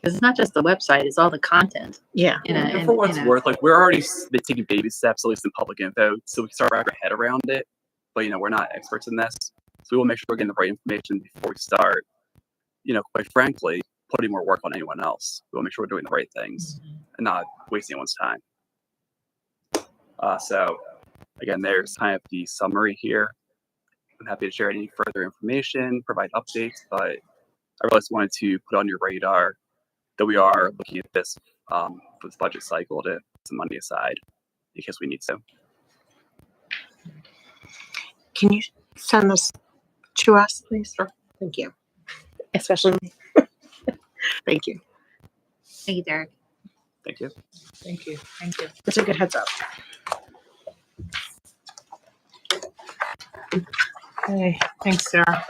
It's not just the website; it's all the content. Yeah. And for what it's worth, like we're already been taking baby steps, at least in public info, so we can start wrapping our head around it. But we're not experts in this, so we will make sure we're getting the right information before we start. Quite frankly, putting more work on anyone else. We will make sure we're doing the right things and not wasting anyone's time. So again, there's kind of the summary here. I'm happy to share any further information, provide updates, but I really just wanted to put on your radar that we are looking at this for this budget cycle to put some money aside in case we need to. Can you send this to us, please? Sure. Thank you. Especially me. Thank you. Thank you, Derek. Thank you. Thank you. Thank you. That's a good heads up. Okay, thanks, Sarah.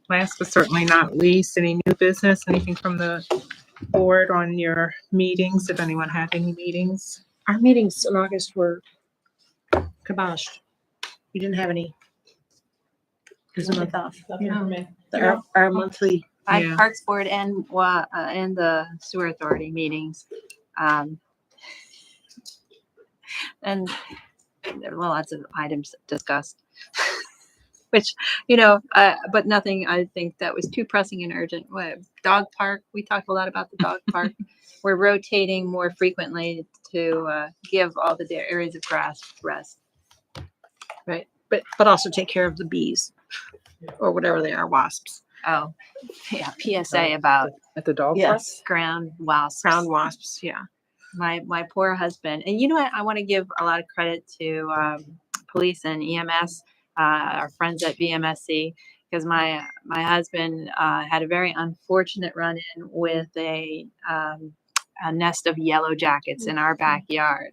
Last but certainly not least, any new business, anything from the board on your meetings? If anyone had any meetings? Our meetings in August were kiboshed. We didn't have any. It was a month off. Yeah. Our monthly. I have Parks Board and the Sewer Authority meetings. And there were lots of items discussed, which, but nothing I think that was too pressing and urgent. Dog park, we talked a lot about the dog park. We're rotating more frequently to give all the areas of grass rest. Right. But also take care of the bees or whatever they are, wasps. Oh, yeah. PSA about at the dog park? ground wasps. Ground wasps, yeah. My poor husband. And I want to give a lot of credit to police and EMS, our friends at VMSC, because my husband had a very unfortunate run-in with a nest of yellow jackets in our backyard,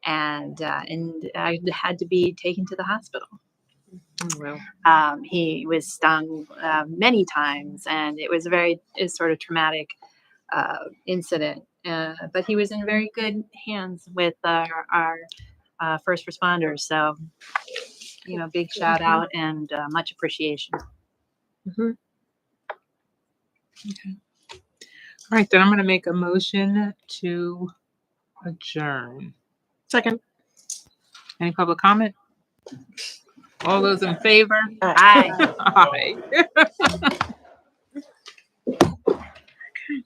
and I had to be taken to the hospital. He was stung many times, and it was sort of traumatic incident. But he was in very good hands with our first responders. So, big shout out and much appreciation. Okay. All right, then I'm going to make a motion to adjourn. Second. Any public comment? All those in favor? Aye. Aye.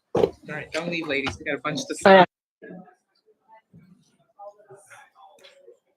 All right, don't leave, ladies. We got a bunch to sign.